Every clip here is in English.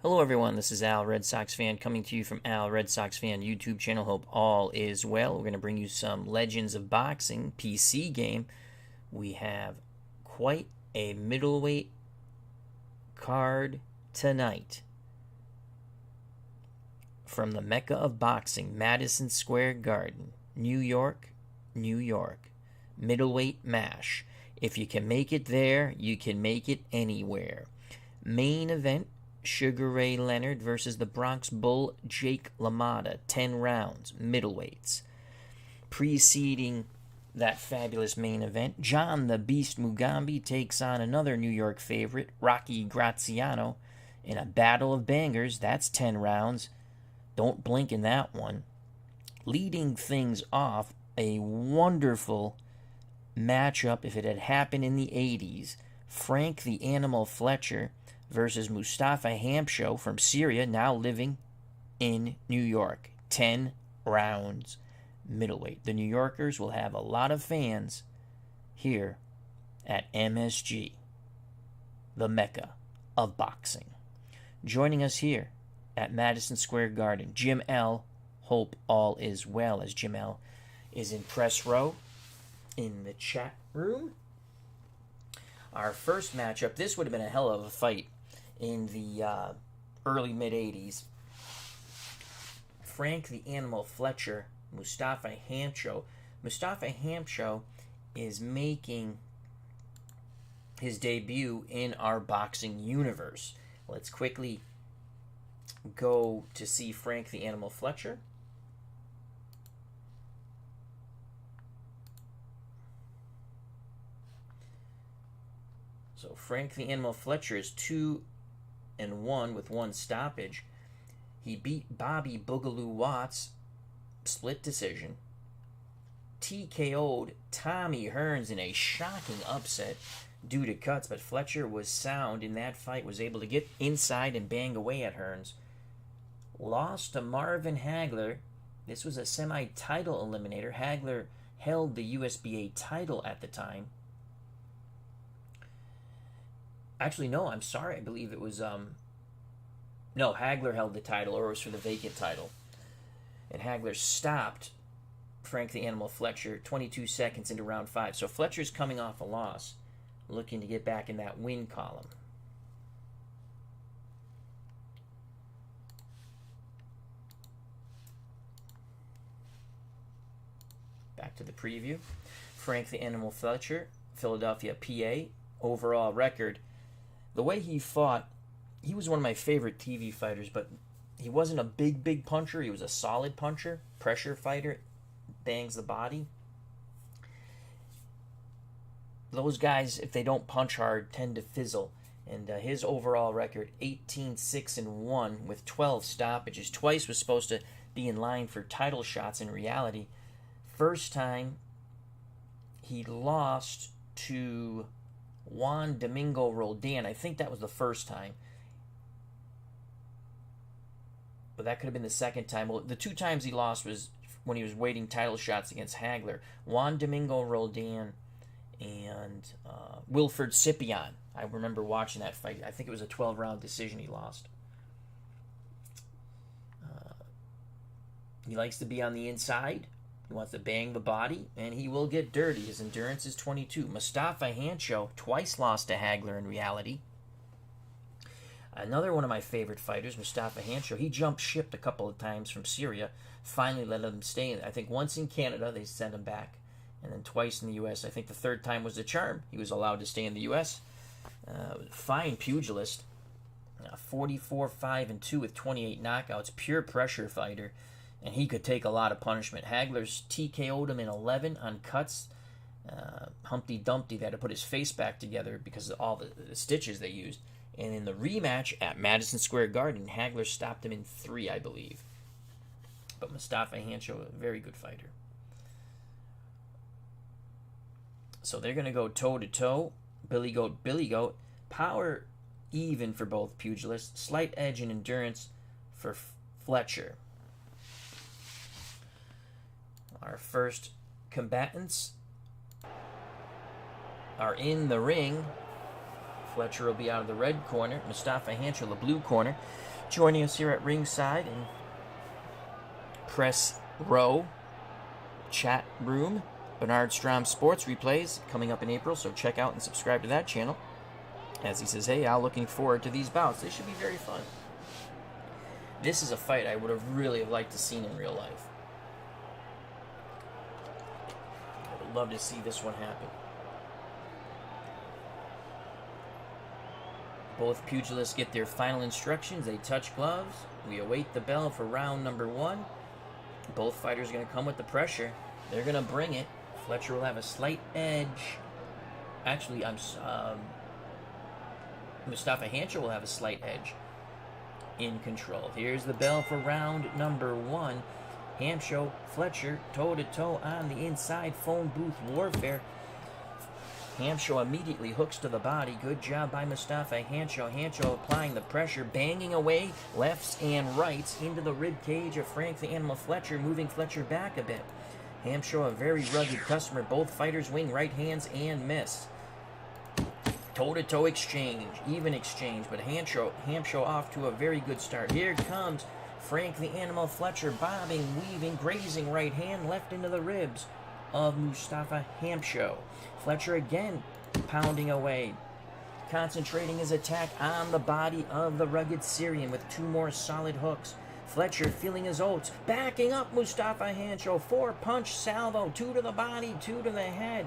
Hello, everyone. This is Al, Red Sox fan, coming to you from Al, Red Sox fan YouTube channel. Hope all is well. We're going to bring you some Legends of Boxing PC game. We have quite a middleweight card tonight from the Mecca of Boxing, Madison Square Garden, New York, New York. Middleweight Mash. If you can make it there, you can make it anywhere. Main event, Sugar Ray Leonard versus the Bronx Bull Jake LaMotta, 10 rounds, middleweights. Preceding that fabulous main event, John the Beast Mugabi takes on another New York favorite, Rocky Graziano, in a battle of bangers. That's 10 rounds. Don't blink in that one. Leading things off, a wonderful matchup if it had happened in the 80s. Frank the Animal Fletcher versus Mustafa Hamsho from Syria, now living in New York. 10 rounds middleweight. The New Yorkers will have a lot of fans here at MSG, the Mecca of boxing. Joining us here at Madison Square Garden, Jim L. Hope all is well, as Jim L. is in press row in the chat room. Our first matchup, this would have been a hell of a fight in the early mid-'80s. Frank the Animal Fletcher, Mustafa Hamsho. Mustafa Hamsho is making his debut in our boxing universe. Let's quickly go to see Frank the Animal Fletcher. So Frank the Animal Fletcher is 2-1 with one stoppage. He beat Bobby Boogaloo Watts, split decision. TKO'd Tommy Hearns in a shocking upset due to cuts, but Fletcher was sound in that fight, was able to get inside and bang away at Hearns. Lost to Marvin Hagler. This was a semi-title eliminator. Hagler held the USBA title at the time. Actually, no, I'm sorry. I believe it was, no, Hagler held the title, or it was for the vacant title. And Hagler stopped Frank the Animal Fletcher 22 seconds into round 5. So Fletcher's coming off a loss, looking to get back in that win column. Back to the preview. Frank the Animal Fletcher, Philadelphia, PA, overall record. The way he fought, he was one of my favorite TV fighters, but he wasn't a big puncher. He was a solid puncher, pressure fighter, bangs the body. Those guys, if they don't punch hard, tend to fizzle. And his overall record, 18-6-1 with 12 stoppages. Twice was supposed to be in line for title shots in reality. First time, he lost to Juan Domingo Roldan. I think that was the first time. But that could have been the second time. Well, the two times he lost was when he was waiting title shots against Hagler. Juan Domingo Roldan and Wilfred Scipion. I remember watching that fight. I think it was a 12-round decision he lost. He likes to be on the inside. He wants to bang the body, and he will get dirty. His endurance is 22. Mustafa Hamsho twice lost to Hagler in reality. Another one of my favorite fighters, Mustafa Hamsho, he jumped ship a couple of times from Syria. Finally let him stay. I think once in Canada, they sent him back, and then twice in the U.S. I think the third time was the charm. He was allowed to stay in the U.S. Fine pugilist. 44-5-2 with 28 knockouts. Pure pressure fighter. And he could take a lot of punishment. Hagler's TKO'd him in 11 on cuts. Humpty Dumpty, they had to put his face back together because of all the stitches they used. And in the rematch at Madison Square Garden, Hagler stopped him in 3, I believe. But Mustafa Hamsho, a very good fighter. So they're going to go toe-to-toe. Billy Goat. Power even for both pugilists. Slight edge in endurance for Fletcher. Our first combatants are in the ring. Fletcher will be out of the red corner. Mustafa Hamsho, the blue corner. Joining us here at ringside and press row chat room, Bernard Strom Sports replays coming up in April, so check out and subscribe to that channel. As he says, hey, I'm looking forward to these bouts. They should be very fun. This is a fight I would have really liked to seen in real life. I would love to see this one happen. Both pugilists get their final instructions. They touch gloves. We await the bell for round number 1. Both fighters are going to come with the pressure. They're going to bring it. Fletcher will have a slight edge. Actually, Mustafa Hamsho will have a slight edge in control. Here's the bell for round number 1. Hamsho, Fletcher, toe-to-toe on the inside. Phone booth warfare. Hamsho immediately hooks to the body. Good job by Mustafa Hamsho. Hamsho applying the pressure, banging away lefts and rights into the rib cage of Frank the Animal Fletcher, moving Fletcher back a bit. Hamsho, a very rugged customer. Both fighters wing right hands and miss. Toe-to-toe exchange, even exchange, but Hamsho off to a very good start. Here comes Frank the Animal Fletcher, bobbing, weaving, grazing right hand left into the ribs of Mustafa Hamsho. Fletcher again pounding away, concentrating his attack on the body of the rugged Syrian with 2 more solid hooks. Fletcher feeling his oats, backing up Mustafa Hamsho, 4-punch salvo, 2 to the body, 2 to the head.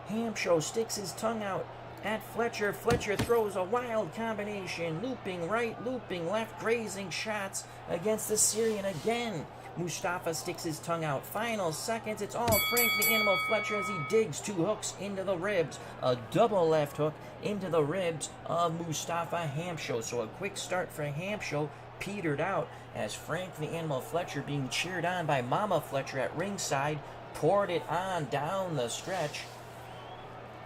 Hamsho sticks his tongue out at Fletcher. Fletcher throws a wild combination, looping right, looping left, grazing shots against the Syrian again. Mustafa sticks his tongue out. Final seconds. It's all Frank the Animal Fletcher as he digs 2 hooks into the ribs. A double left hook into the ribs of Mustafa Hamsho. So a quick start for Hamsho petered out as Frank the Animal Fletcher, being cheered on by Mama Fletcher at ringside, poured it on down the stretch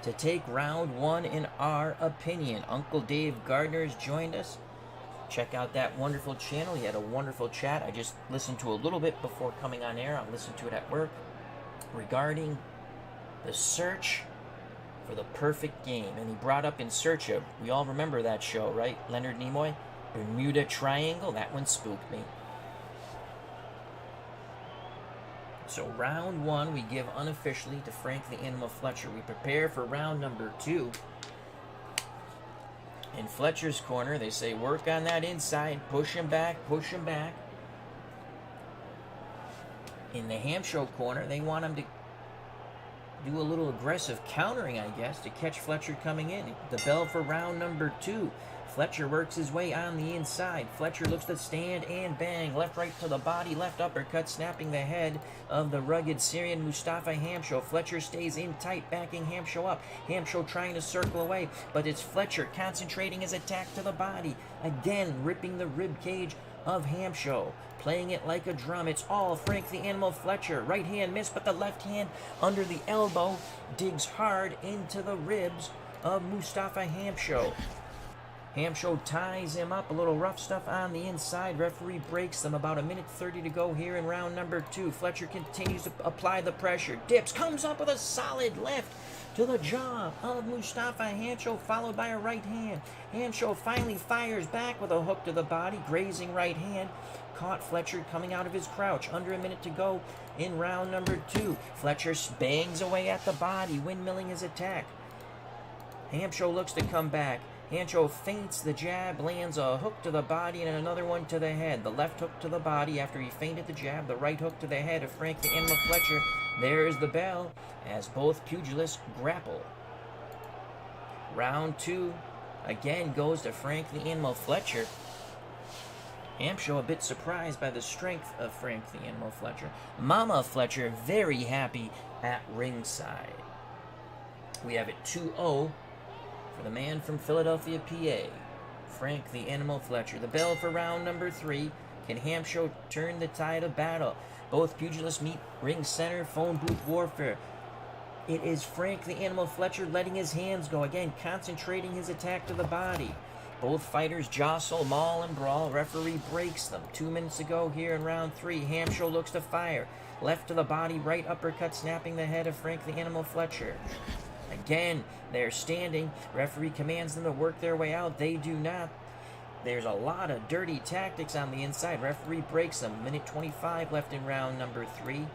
to take round 1 in our opinion. Uncle Dave Gardner's joined us. Check out that wonderful channel. He had a wonderful chat. I just listened to a little bit before coming on air. I listened to it at work regarding the search for the perfect game. And he brought up In Search Of. We all remember that show, right? Leonard Nimoy. Bermuda Triangle. That one spooked me. So round 1 we give unofficially to Frank the Animal Fletcher. We prepare for round number 2. In Fletcher's corner, they say, work on that inside, push him back, push him back. In the Hamsho corner, they want him to do a little aggressive countering, I guess, to catch Fletcher coming in. The bell for round number 2. Fletcher works his way on the inside. Fletcher looks to stand and bang. Left right to the body, left uppercut, snapping the head of the rugged Syrian Mustafa Hamsho. Fletcher stays in tight, backing Hamsho up. Hamsho trying to circle away, but it's Fletcher concentrating his attack to the body. Again, ripping the rib cage of Hamsho, playing it like a drum. It's all Frank the Animal Fletcher. Right hand missed, but the left hand under the elbow digs hard into the ribs of Mustafa Hamsho. Hamsho ties him up. A little rough stuff on the inside. Referee breaks them. About 1:30 to go here in round number 2. Fletcher continues to apply the pressure. Dips. Comes up with a solid left to the jaw of Mustafa Hamsho, followed by a right hand. Hamsho finally fires back with a hook to the body. Grazing right hand. Caught Fletcher coming out of his crouch. Under a minute to go in round number 2. Fletcher bangs away at the body, windmilling his attack. Hamsho looks to come back. Hamsho feints the jab, lands a hook to the body and another one to the head. The left hook to the body after he feinted the jab, the right hook to the head of Frank the Animal Fletcher. There's the bell as both pugilists grapple. Round 2 again goes to Frank the Animal Fletcher. Hamsho a bit surprised by the strength of Frank the Animal Fletcher. Mama Fletcher very happy at ringside. We have it 2-0. For the man from Philadelphia, PA, Frank the Animal Fletcher. The bell for round number 3. Can Hamsho turn the tide of battle? Both pugilists meet ring center, phone booth warfare. It is Frank the Animal Fletcher letting his hands go. Again, concentrating his attack to the body. Both fighters jostle, maul, and brawl. Referee breaks them. 2 minutes to go here in round 3. Hamsho looks to fire. Left to the body, right uppercut, snapping the head of Frank the Animal Fletcher. Again, they're standing. Referee commands them to work their way out. They do not. There's a lot of dirty tactics on the inside. Referee breaks them. Minute 25 left in round number 3.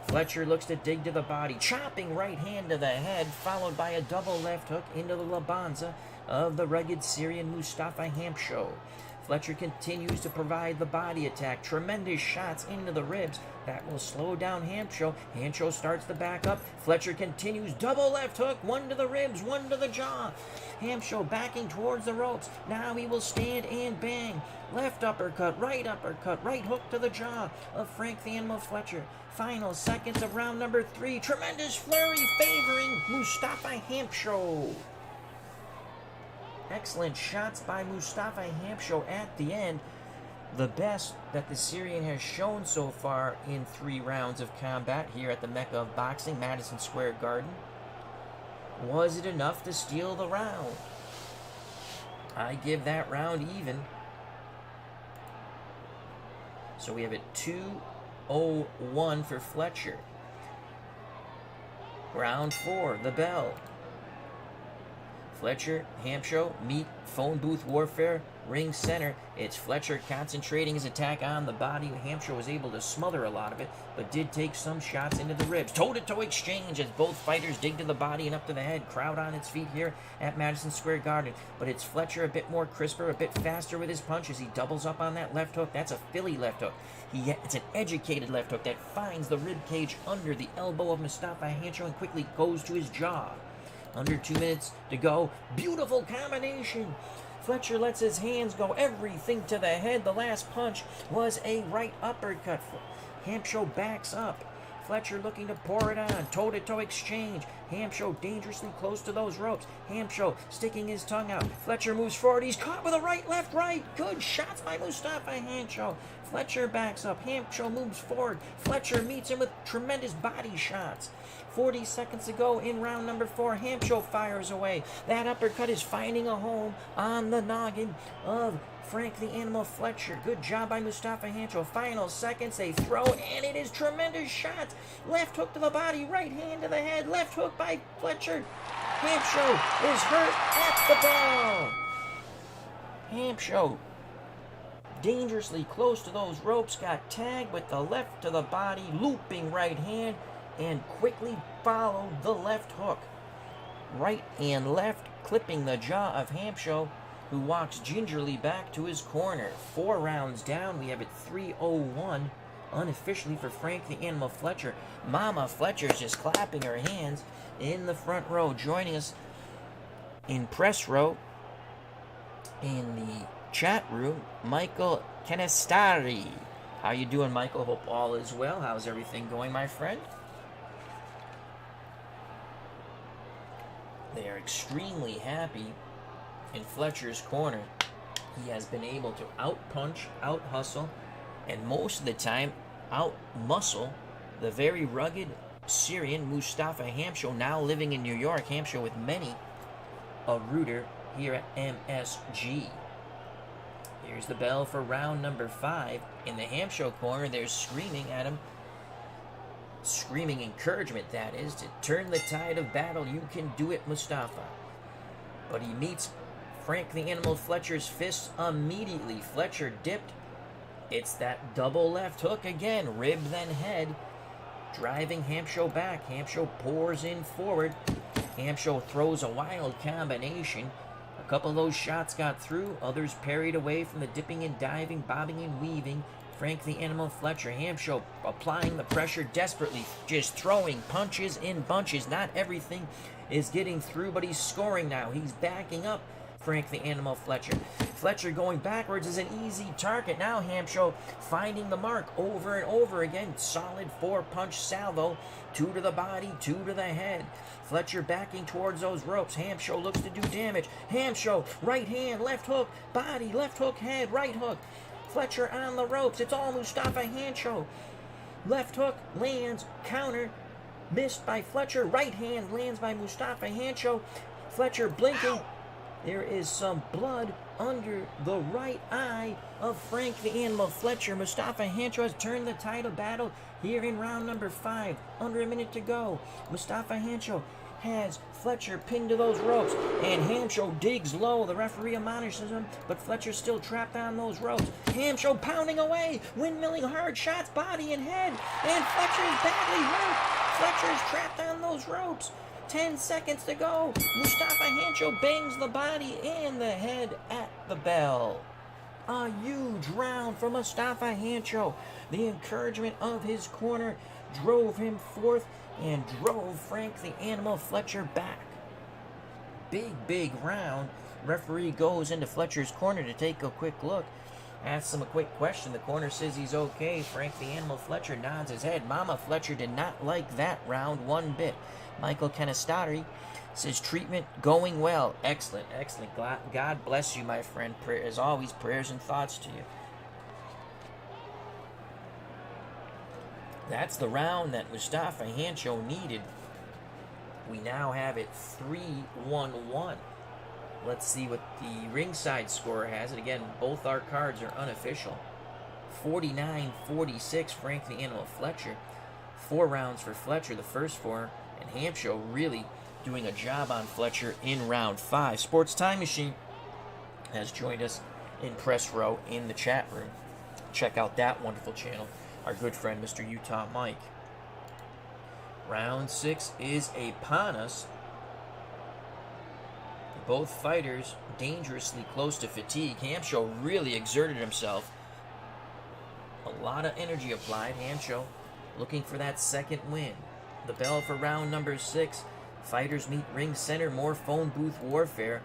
Fletcher looks to dig to the body. Chopping right hand to the head, followed by a double left hook into the labanza of the rugged Syrian Mustafa Hamsho. Fletcher continues to provide the body attack. Tremendous shots into the ribs. That will slow down Hamsho. Hamsho starts to back up. Fletcher continues. Double left hook. One to the ribs, one to the jaw. Hamsho backing towards the ropes. Now he will stand and bang. Left uppercut, right hook to the jaw of Frank the Animal Fletcher. Final seconds of round number 3. Tremendous flurry favoring Mustafa Hamsho. Excellent shots by Mustafa Hamsho at the end. The best that the Syrian has shown so far in 3 rounds of combat here at the Mecca of Boxing, Madison Square Garden. Was it enough to steal the round? I give that round even. So we have it 2-0-1 for Fletcher. Round 4, the bell. Fletcher, Hamsho, meet phone booth warfare, ring center. It's Fletcher concentrating his attack on the body. Hamsho was able to smother a lot of it, but did take some shots into the ribs. Toe-to-toe exchange as both fighters dig to the body and up to the head. Crowd on its feet here at Madison Square Garden. But it's Fletcher a bit more crisper, a bit faster with his punches. He doubles up on that left hook. That's a Philly left hook. It's an educated left hook that finds the rib cage under the elbow of Mustafa Hamsho and quickly goes to his jaw. Under 2 minutes to go. Beautiful combination. Fletcher lets his hands go. Everything to the head. The last punch was a right uppercut. Hamsho backs up. Fletcher looking to pour it on. Toe-to-toe exchange. Hamsho dangerously close to those ropes. Hamsho sticking his tongue out. Fletcher moves forward. He's caught with a right, left, right. Good shots by Mustafa Hamsho. Fletcher backs up. Hamsho moves forward. Fletcher meets him with tremendous body shots. 40 seconds to go in round number 4. Hamsho fires away. That uppercut is finding a home on the noggin of Frank the Animal Fletcher. Good job by Mustafa Hamsho. Final seconds, they throw, and it is tremendous shots. Left hook to the body, right hand to the head. Left hook by Fletcher. Hamsho is hurt at the bell. Hamsho dangerously close to those ropes, got tagged with the left to the body, looping right hand, and quickly followed the left hook. Right and left, clipping the jaw of Hamsho, who walks gingerly back to his corner. 4 rounds down, we have it 3-0-1, unofficially for Frank the Animal Fletcher. Mama Fletcher's just clapping her hands in the front row. Joining us in press row, in the chat room, Michael Canestari. How you doing, Michael? Hope all is well. How's everything going, my friend? They are extremely happy in Fletcher's corner. He has been able to out-punch, out-hustle, and most of the time out-muscle the very rugged Syrian Mustafa Hamsho, now living in New York. Hamsho with many a rooter here at MSG. Here's the bell for round number 5. In the Hamsho corner, they're screaming at him. Screaming encouragement, that is, to turn the tide of battle. You can do it, Mustafa. But he meets Frank the Animal Fletcher's fists immediately. Fletcher dipped. It's that double left hook again. Rib then head. Driving Hamsho back. Hamsho pours in forward. Hamsho throws a wild combination. A couple of those shots got through. Others parried away from the dipping and diving, bobbing and weaving. Frank the Animal Fletcher. Hamsho applying the pressure desperately, just throwing punches in bunches. Not everything is getting through, but he's scoring now. He's backing up Frank the Animal Fletcher. Fletcher going backwards is an easy target. Now Hamsho finding the mark over and over again. Solid 4-punch salvo. 2 to the body, 2 to the head. Fletcher backing towards those ropes. Hamsho looks to do damage. Hamsho, right hand, left hook, body, left hook, head, right hook. Fletcher on the ropes. It's all Mustafa Hamsho. Left hook lands, counter, missed by Fletcher. Right hand lands by Mustafa Hamsho. Fletcher blinking. There is some blood under the right eye of Frank the Animal Fletcher. Mustafa Hamsho has turned the tide of battle here in round number 5. Under a minute to go. Mustafa Hamsho has Fletcher pinned to those ropes, and Hamsho digs low. The referee admonishes him, but Fletcher's still trapped on those ropes. Hamsho pounding away, windmilling hard shots, body and head, and Fletcher is badly hurt. Fletcher is trapped on those ropes. 10 seconds to go. Mustafa Hamsho bangs the body and the head at the bell. A huge round for Mustafa Hamsho. The encouragement of his corner drove him forth and drove Frank the Animal Fletcher back. Big round. Referee goes into Fletcher's corner to take a quick look. Asks him a quick question. The corner says he's okay. Frank the Animal Fletcher nods his head. Mama Fletcher did not like that round one bit. Michael Kenestari says treatment going well. Excellent. God bless you, my friend. As always, prayers and thoughts to you. That's the round that Mustafa Hamsho needed. We now have it 3-1-1. Let's see what the ringside score has it. Again, both our cards are unofficial. 49-46, Frank the Animal Fletcher. 4 rounds for Fletcher, the first 4. And Hamsho really doing a job on Fletcher in round 5. Sports Time Machine has joined us in press row in the chat room. Check out that wonderful channel. Our good friend, Mr. Utah Mike. Round 6 is upon us. Both fighters dangerously close to fatigue. Hamsho really exerted himself. A lot of energy applied. Hamsho looking for that second win. The bell for round number 6. Fighters meet ring center. More phone booth warfare.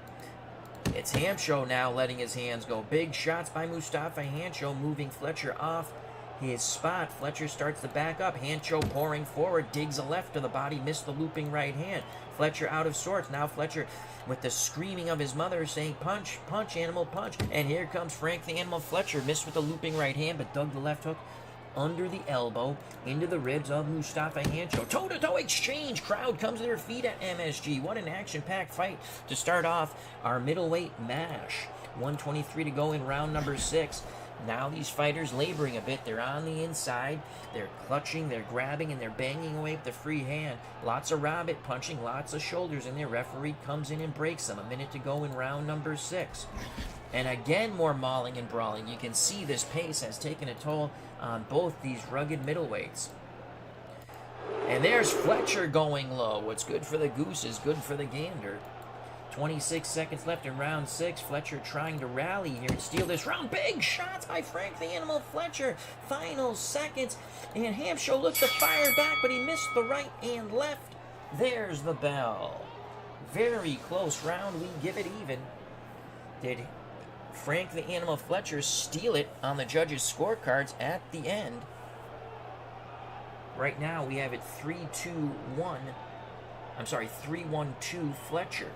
It's Hamsho now letting his hands go. Big shots by Mustafa Hamsho, moving Fletcher off his spot. Fletcher starts to back up. Hamsho pouring forward, digs a left to the body, missed the looping right hand. Fletcher out of sorts. Now Fletcher with the screaming of his mother saying, punch, punch, animal, punch. And here comes Frank the Animal Fletcher. Missed with the looping right hand, but dug the left hook under the elbow into the ribs of Mustafa Hamsho. Toe-to-toe exchange. Crowd comes to their feet at MSG. What an action-packed fight to start off our middleweight mash. 1:23 to go in round number 6. Now these fighters laboring a bit. They're on the inside. They're clutching, they're grabbing, and they're banging away with the free hand. Lots of rabbit punching, lots of shoulders, and their referee comes in and breaks them. A minute to go in round number 6. And again, more mauling and brawling. You can see this pace has taken a toll on both these rugged middleweights. And there's Fletcher going low. What's good for the goose is good for the gander. 26 seconds left in round 6. Fletcher trying to rally here and steal this round. Big shots by Frank the Animal Fletcher. Final seconds. And Hamsho looks to fire back, but he missed the right and left. There's the bell. Very close round. We give it even. Did Frank the Animal Fletcher steal it on the judges' scorecards at the end? Right now we have it 3-2-1. I'm sorry, 3-1-2 Fletcher.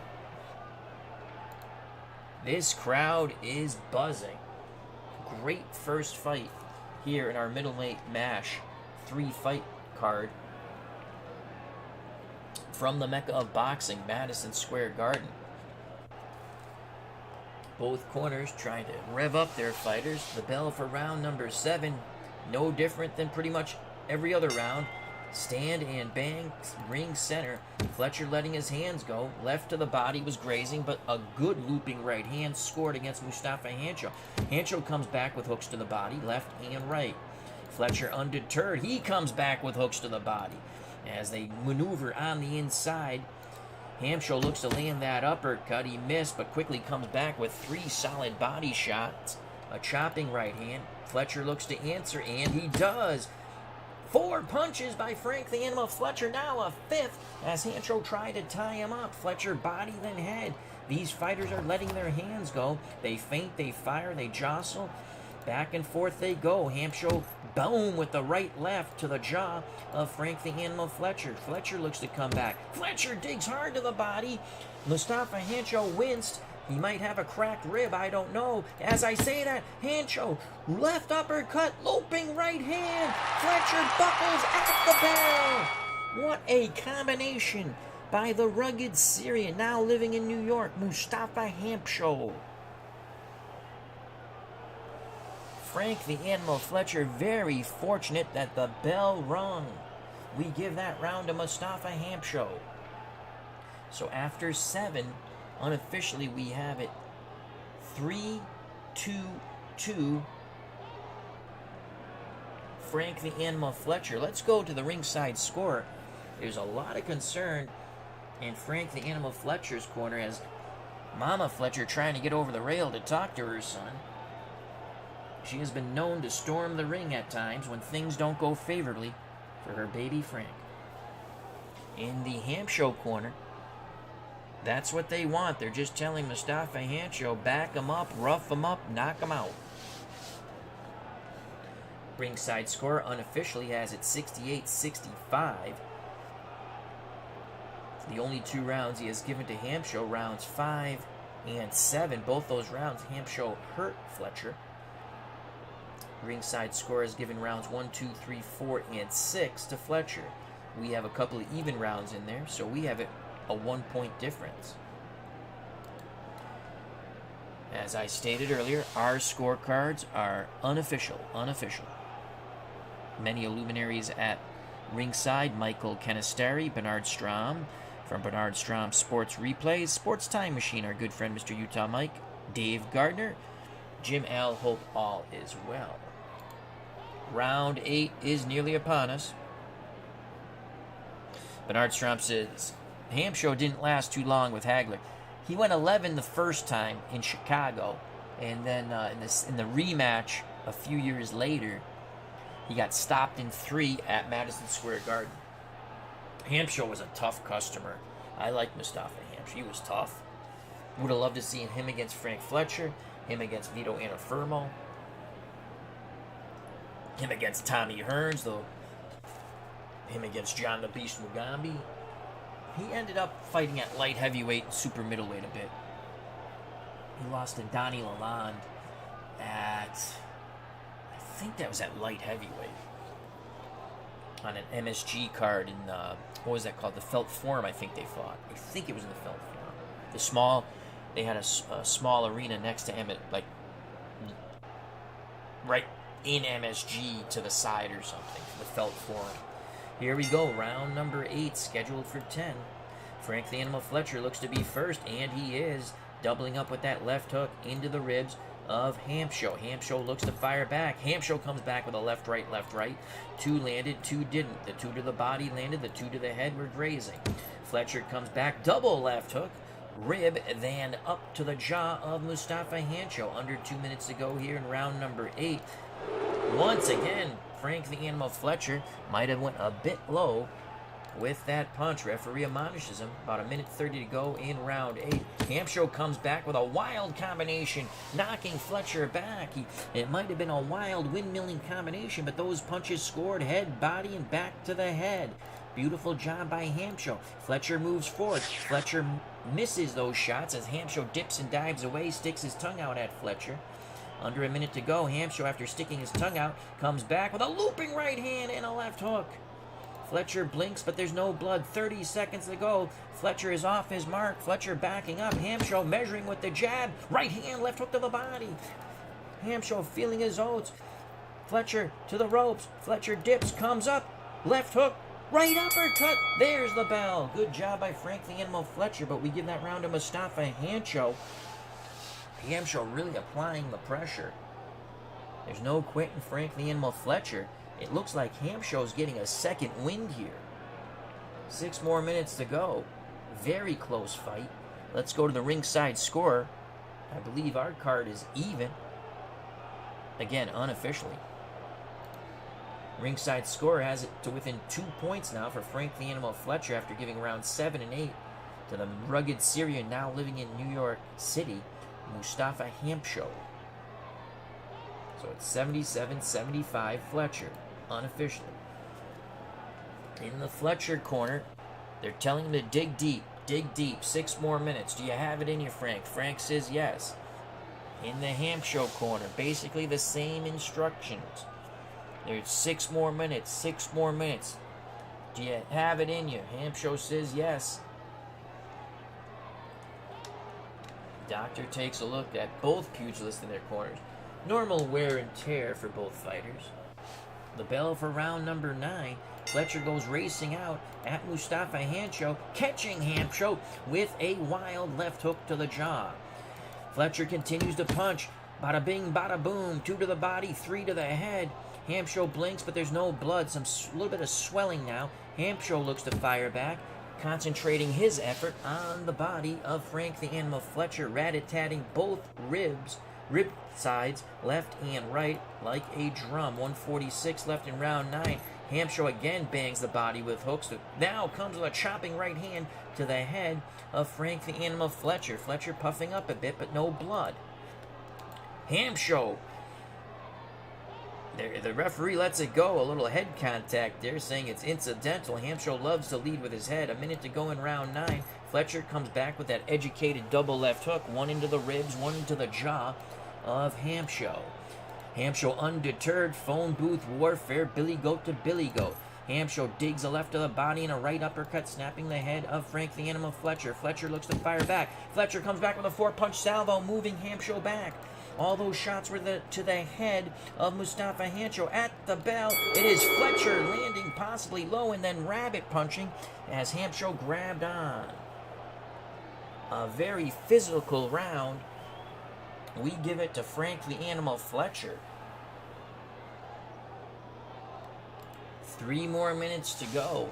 This crowd is buzzing. Great first fight here in our middleweight mash 3-fight card from the Mecca of boxing, Madison Square Garden. Both corners trying to rev up their fighters. The bell for round number 7, no different than pretty much every other round. Stand and bang, ring center. Fletcher letting his hands go. Left to the body was grazing, but a good looping right hand scored against Mustafa Hamsho. Hamsho comes back with hooks to the body, left and right. Fletcher undeterred. He comes back with hooks to the body. As they maneuver on the inside, Hamsho looks to land that uppercut. He missed, but quickly comes back with 3 solid body shots. A chopping right hand. Fletcher looks to answer, and he does. 4 punches by Frank the Animal Fletcher, now a 5th, as Hamsho tried to tie him up. Fletcher body then head. These fighters are letting their hands go. They feint, they fire, they jostle. Back and forth they go. Hamsho, boom, with the right left to the jaw of Frank the Animal Fletcher. Fletcher looks to come back. Fletcher digs hard to the body. Mustafa Hamsho winced. He might have a cracked rib, I don't know. As I say that, Hamsho, left uppercut, looping right hand. Fletcher buckles at the bell. What a combination by the rugged Syrian, now living in New York, Mustafa Hamsho. Frank the Animal Fletcher very fortunate that the bell rung. We give that round to Mustafa Hamsho. So after 7, unofficially we have it 3-2-2. Frank the Animal Fletcher. Let's go to the ringside score. There's a lot of concern in Frank the Animal Fletcher's corner as Mama Fletcher trying to get over the rail to talk to her son. She has been known to storm the ring at times when things don't go favorably for her baby Frank. In the Hamsho corner, that's what they want. They're just telling Mustafa Hamsho, back him up, rough him up, knock him out. Ringside score unofficially has it 68-65. The only 2 rounds he has given to Hamsho, rounds 5 and 7. Both those rounds, Hamsho hurt Fletcher. Ringside score has given rounds 1, 2, 3, 4, and 6 to Fletcher. We have a couple of even rounds in there, so we have it a 1-point difference. As I stated earlier, our scorecards are unofficial. Many luminaries at ringside: Michael Canisteri, Bernard Strom from Bernard Strom Sports Replays, Sports Time Machine, our good friend Mr. Utah Mike, Dave Gardner, Jim Al, hope all is well. Round 8 is nearly upon us. Bernard Strom says Hamsho didn't last too long with Hagler. He went 11 the first time in Chicago, and then in the rematch a few years later, he got stopped in 3 at Madison Square Garden. Hamsho was a tough customer. I like Mustafa Hamsho. He was tough. Would have loved to see him against Frank Fletcher, him against Vito Antuofermo, him against Tommy Hearns, though him against John the Beast Mugabi. He ended up fighting at light heavyweight and super middleweight a bit. He lost to Donnie Lalonde at, I think that was at light heavyweight, on an MSG card in, what was that called? The Felt Forum, I think they fought. I think it was in the Felt Forum. They had a small arena next to Emmett, like, right in MSG to the side or something, the Felt Forum. Here we go, round number 8, scheduled for 10. Frank the Animal Fletcher looks to be first, and he is, doubling up with that left hook into the ribs of Hamsho. Hamsho looks to fire back. Hamsho comes back with a left, right. 2 landed, 2 didn't. The 2 to the body landed, the 2 to the head were grazing. Fletcher comes back, double left hook, rib, then up to the jaw of Mustafa Hamsho. Under 2 minutes to go here in round number 8. Once again, Frank the Animal Fletcher might have went a bit low with that punch. Referee admonishes him. About 1:30 to go in round 8. Hamsho comes back with a wild combination, knocking Fletcher back. It might have been a wild windmilling combination, but those punches scored head, body, and back to the head. Beautiful job by Hamsho. Fletcher moves forward. Fletcher misses those shots as Hamsho dips and dives away, sticks his tongue out at Fletcher. Under 1 minute to go, Hamsho, after sticking his tongue out, comes back with a looping right hand and a left hook. Fletcher blinks, but there's no blood. 30 seconds to go. Fletcher is off his mark. Fletcher backing up. Hamsho measuring with the jab. Right hand, left hook to the body. Hamsho feeling his oats. Fletcher to the ropes. Fletcher dips, comes up. Left hook. Right uppercut. There's the bell. Good job by Frank the Animal Fletcher, but we give that round to Mustafa Hamsho. Hamsho really applying the pressure. There's no quitting Frank the Animal Fletcher. It looks like Hamsho's getting a second wind here. 6 more minutes to go. Very close fight. Let's go to the ringside score. I believe our card is even. Again, unofficially. Ringside score has it to within 2 points now for Frank the Animal Fletcher after giving rounds 7 and 8 to the rugged Syrian now living in New York City, Mustafa Hamsho. So it's 77-75 Fletcher, unofficially. In the Fletcher corner, they're telling him to dig deep, 6 more minutes. Do you have it in you, Frank? Frank says yes. In the Hamsho corner, basically the same instructions. There's 6 more minutes. Do you have it in you? Hamsho says yes. Doctor takes a look at both pugilists in their corners. Normal wear and tear for both fighters. The bell for round number 9 Fletcher goes racing out at Mustafa Hamsho, catching Hamsho with a wild left hook to the jaw. Fletcher continues to punch. Bada bing, bada boom. 2 to the body, 3 to the head. Hamsho blinks, but there's no blood. A little bit of swelling now. Hamsho looks to fire back, concentrating his effort on the body of Frank the Animal Fletcher, rat-a-tatting both rib sides, left and right, like a drum. 146 left in round 9. Hamsho again bangs the body with hooks. Now comes with a chopping right hand to the head of Frank the Animal Fletcher. Fletcher puffing up a bit, but no blood. Hamsho. The referee lets it go. A little head contact there, saying it's incidental. Hamsho loves to lead with his head. A minute to go in round 9. Fletcher comes back with that educated double left hook. One into the ribs, one into the jaw of Hamsho. Hamsho undeterred. Phone booth warfare. Billy goat to Billy goat. Hamsho digs a left to the body and a right uppercut, snapping the head of Frank the Animal Fletcher. Fletcher looks to fire back. Fletcher comes back with a 4-punch salvo, moving Hamsho back. All those shots were to the head of Mustafa Hamsho. At the bell, it is Fletcher landing possibly low and then rabbit punching as Hamsho grabbed on. A very physical round. We give it to Frank the Animal Fletcher. 3 more minutes to go.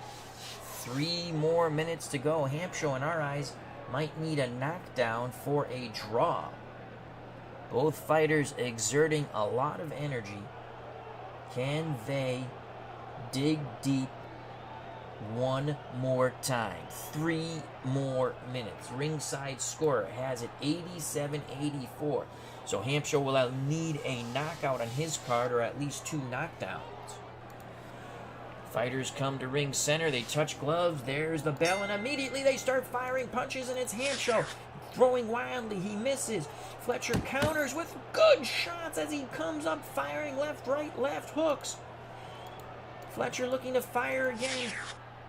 3 more minutes to go. Hamsho, in our eyes, might need a knockdown for a draw. Both fighters exerting a lot of energy. Can they dig deep one more time? 3 more minutes. Ringside scorer has it 87-84. So Hamsho will need a knockout on his card, or at least 2 knockdowns. Fighters come to ring center. They touch gloves. There's the bell, and immediately they start firing punches, and it's Hamsho throwing wildly. He misses. Fletcher counters with good shots as he comes up, firing left, right, left hooks. Fletcher looking to fire again.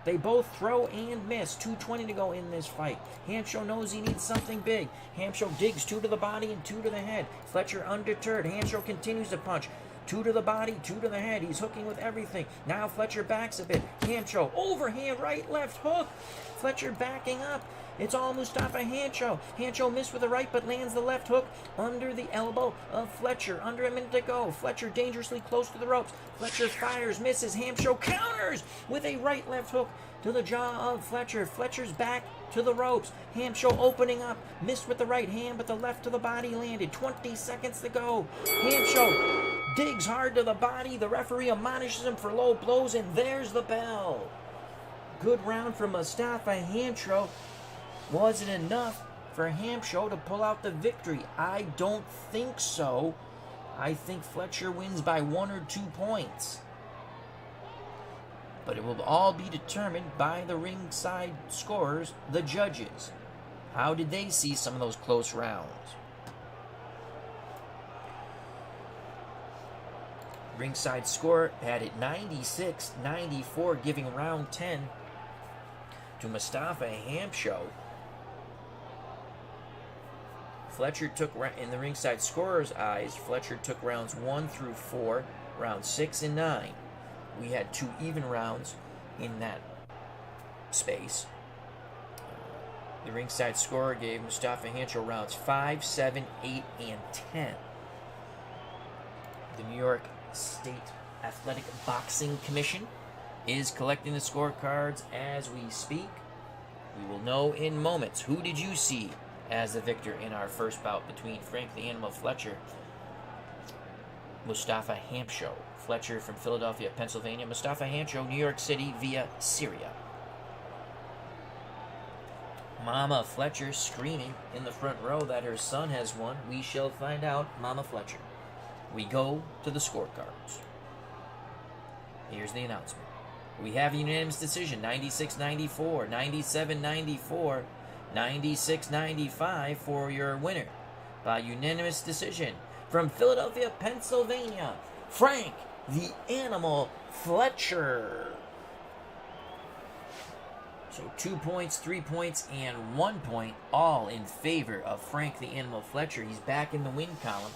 They both throw and miss. 2:20 to go in this fight. Hamsho knows he needs something big. Hamsho digs 2 to the body and 2 to the head. Fletcher undeterred. Hamsho continues to punch. 2 to the body, 2 to the head. He's hooking with everything. Now Fletcher backs a bit. Hamsho, overhand, right, left hook. Fletcher backing up. It's all Mustafa Hamsho. Hamsho missed with the right, but lands the left hook under the elbow of Fletcher. Under a minute to go. Fletcher dangerously close to the ropes. Fletcher fires, misses. Hamsho counters with a right-left hook to the jaw of Fletcher. Fletcher's back to the ropes. Hamsho opening up. Missed with the right hand, but the left to the body landed. 20 seconds to go. Hamsho digs hard to the body. The referee admonishes him for low blows, and there's the bell. Good round for Mustafa Hamsho. Was it enough for Hamsho to pull out the victory? I don't think so. I think Fletcher wins by 1 or 2 points. But it will all be determined by the ringside scorers, the judges. How did they see some of those close rounds? Ringside score had it 96-94, giving round 10 to Mustafa Hamsho. Fletcher took, in the ringside scorer's eyes, Fletcher took rounds 1 through 4, rounds 6 and 9. We had 2 even rounds in that space. The ringside scorer gave Mustafa Hamsho rounds 5, 7, 8, and 10. The New York State Athletic Boxing Commission is collecting the scorecards as we speak. We will know in moments. Who did you see as the victor in our first bout between Frank the Animal Fletcher, Mustafa Hamsho? Fletcher from Philadelphia, Pennsylvania. Mustafa Hamsho, New York City via Syria. Mama Fletcher screaming in the front row that her son has won. We shall find out, Mama Fletcher. We go to the scorecards. Here's the announcement. We have a unanimous decision, 96-94, 97-94, 96-95 for your winner. By unanimous decision, from Philadelphia, Pennsylvania, Frank the Animal Fletcher. So 2 points, 3 points, and 1 point, all in favor of Frank the Animal Fletcher. He's back in the win column.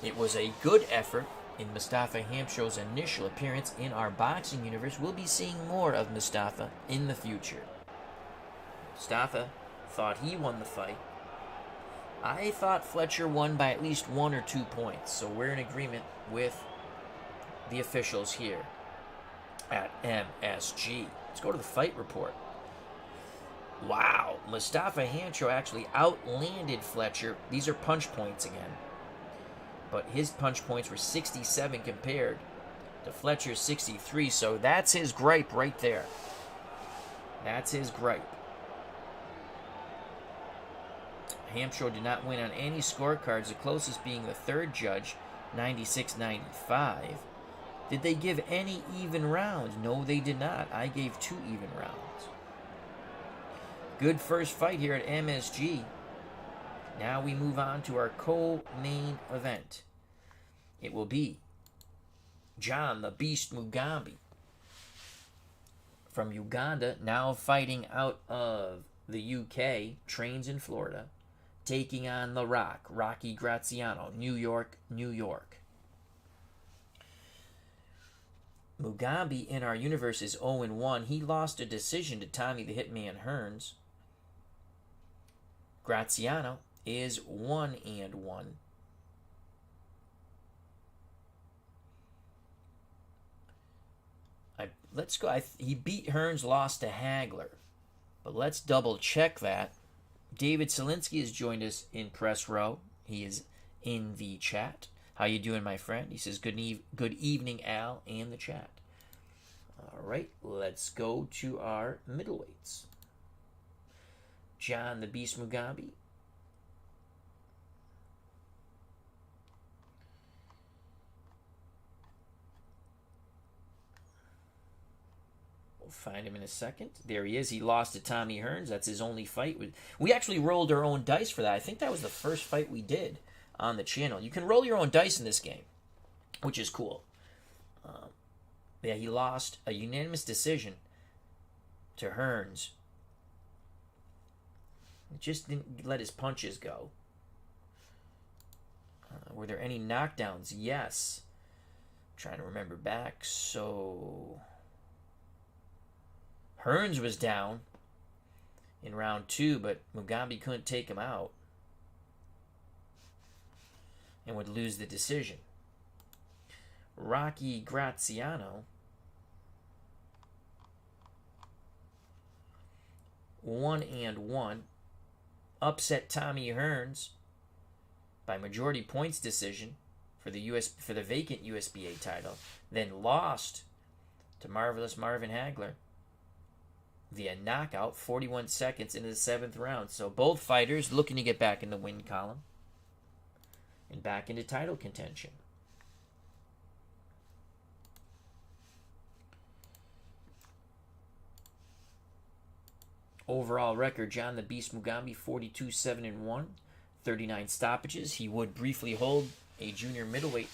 It was a good effort. in Mustafa Hamsho's initial appearance in our boxing universe. We'll be seeing more of Mustafa in the future. Mustafa thought he won the fight. I thought Fletcher won by at least 1 or 2 points, so we're in agreement with the officials here at MSG. Let's go to the fight report. Wow, Mustafa Hamsho actually outlanded Fletcher. These are punch points again. But his punch points were 67 compared to Fletcher's 63, so that's his gripe right there. That's his gripe. Hamsho did not win on any scorecards, the closest being the third judge, 96-95. Did they give any even rounds? No, they did not. I gave 2 even rounds. Good first fight here at MSG. Now we move on to our co-main event. It will be John the Beast Mugabi from Uganda, now fighting out of the UK, trains in Florida, taking on The Rock, Rocky Graziano, New York, New York. Mugabi in our universe is 0-1. He lost a decision to Tommy the Hitman Hearns. Graziano is 1-1. Let's go. He beat Hearns, lost to Hagler. But let's double check that. David Selinsky has joined us in press row. He is in the chat. How you doing, my friend? He says, good evening, Al, and the chat. All right, let's go to our middleweights. John the Beast Mugabi. We'll find him in a second. There he is. He lost to Tommy Hearns. That's his only fight. We actually rolled our own dice for that. I think that was the first fight we did on the channel. You can roll your own dice in this game, which is cool. Yeah, he lost a unanimous decision to Hearns. He just didn't let his punches go. Were there any knockdowns? Yes. I'm trying to remember back. So Hearns was down in round 2, but Mugabi couldn't take him out and would lose the decision. Rocky Graziano 1-1 upset Tommy Hearns by majority points decision for the vacant USBA title, then lost to Marvelous Marvin Hagler via knockout 41 seconds into the 7th round. So both fighters looking to get back in the win column and back into title contention. Overall record, John the Beast Mugabi, 42-7-1, 39 stoppages. He would briefly hold a junior middleweight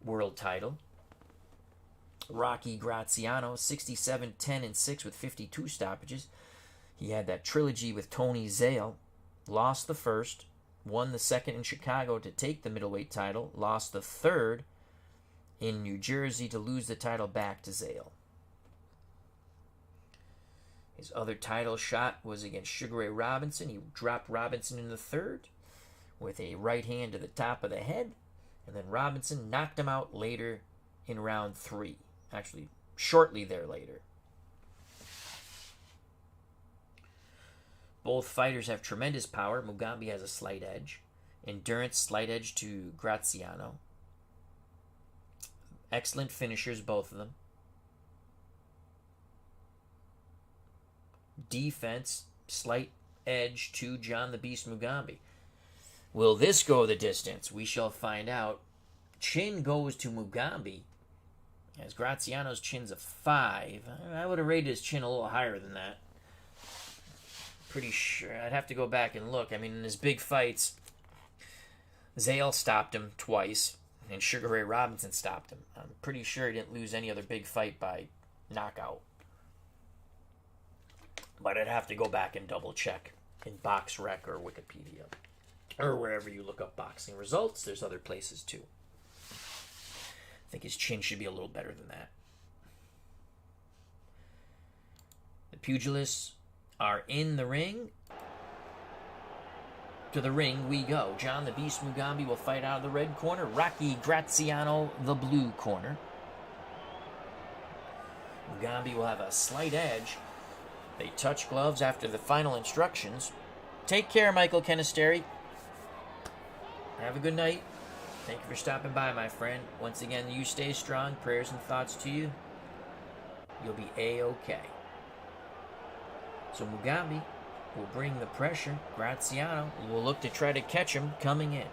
world title. Rocky Graziano, 67-10-6 with 52 stoppages. He had that trilogy with Tony Zale. Lost the first, won the second in Chicago to take the middleweight title, lost the third in New Jersey to lose the title back to Zale. His other title shot was against Sugar Ray Robinson. He dropped Robinson in the third with a right hand to the top of the head, and then Robinson knocked him out later in round 3. Actually, shortly there later. Both fighters have tremendous power. Mugabi has a slight edge. Endurance, slight edge to Graziano. Excellent finishers, both of them. Defense, slight edge to John the Beast Mugabi. Will this go the distance? We shall find out. Chin goes to Mugabi, as Graziano's chin's a 5. I would have rated his chin a little higher than that. Pretty sure. I'd have to go back and look. I mean, in his big fights, Zale stopped him twice, and Sugar Ray Robinson stopped him. I'm pretty sure he didn't lose any other big fight by knockout. But I'd have to go back and double check in BoxRec or Wikipedia. Or wherever you look up boxing results. There's other places too. think his chin should be a little better than that. The pugilists are in the ring. To the ring we go. John the Beast Mugabi will fight out of the red corner. Rocky Graziano, the blue corner. Mugabi will have a slight edge. They touch gloves after the final instructions. Take care, Michael Kenesteri. Have a good night. Thank you for stopping by, my friend. Once again, you stay strong. Prayers and thoughts to you. You'll be A-okay. So Mugabi will bring the pressure. Graziano will look to try to catch him coming in.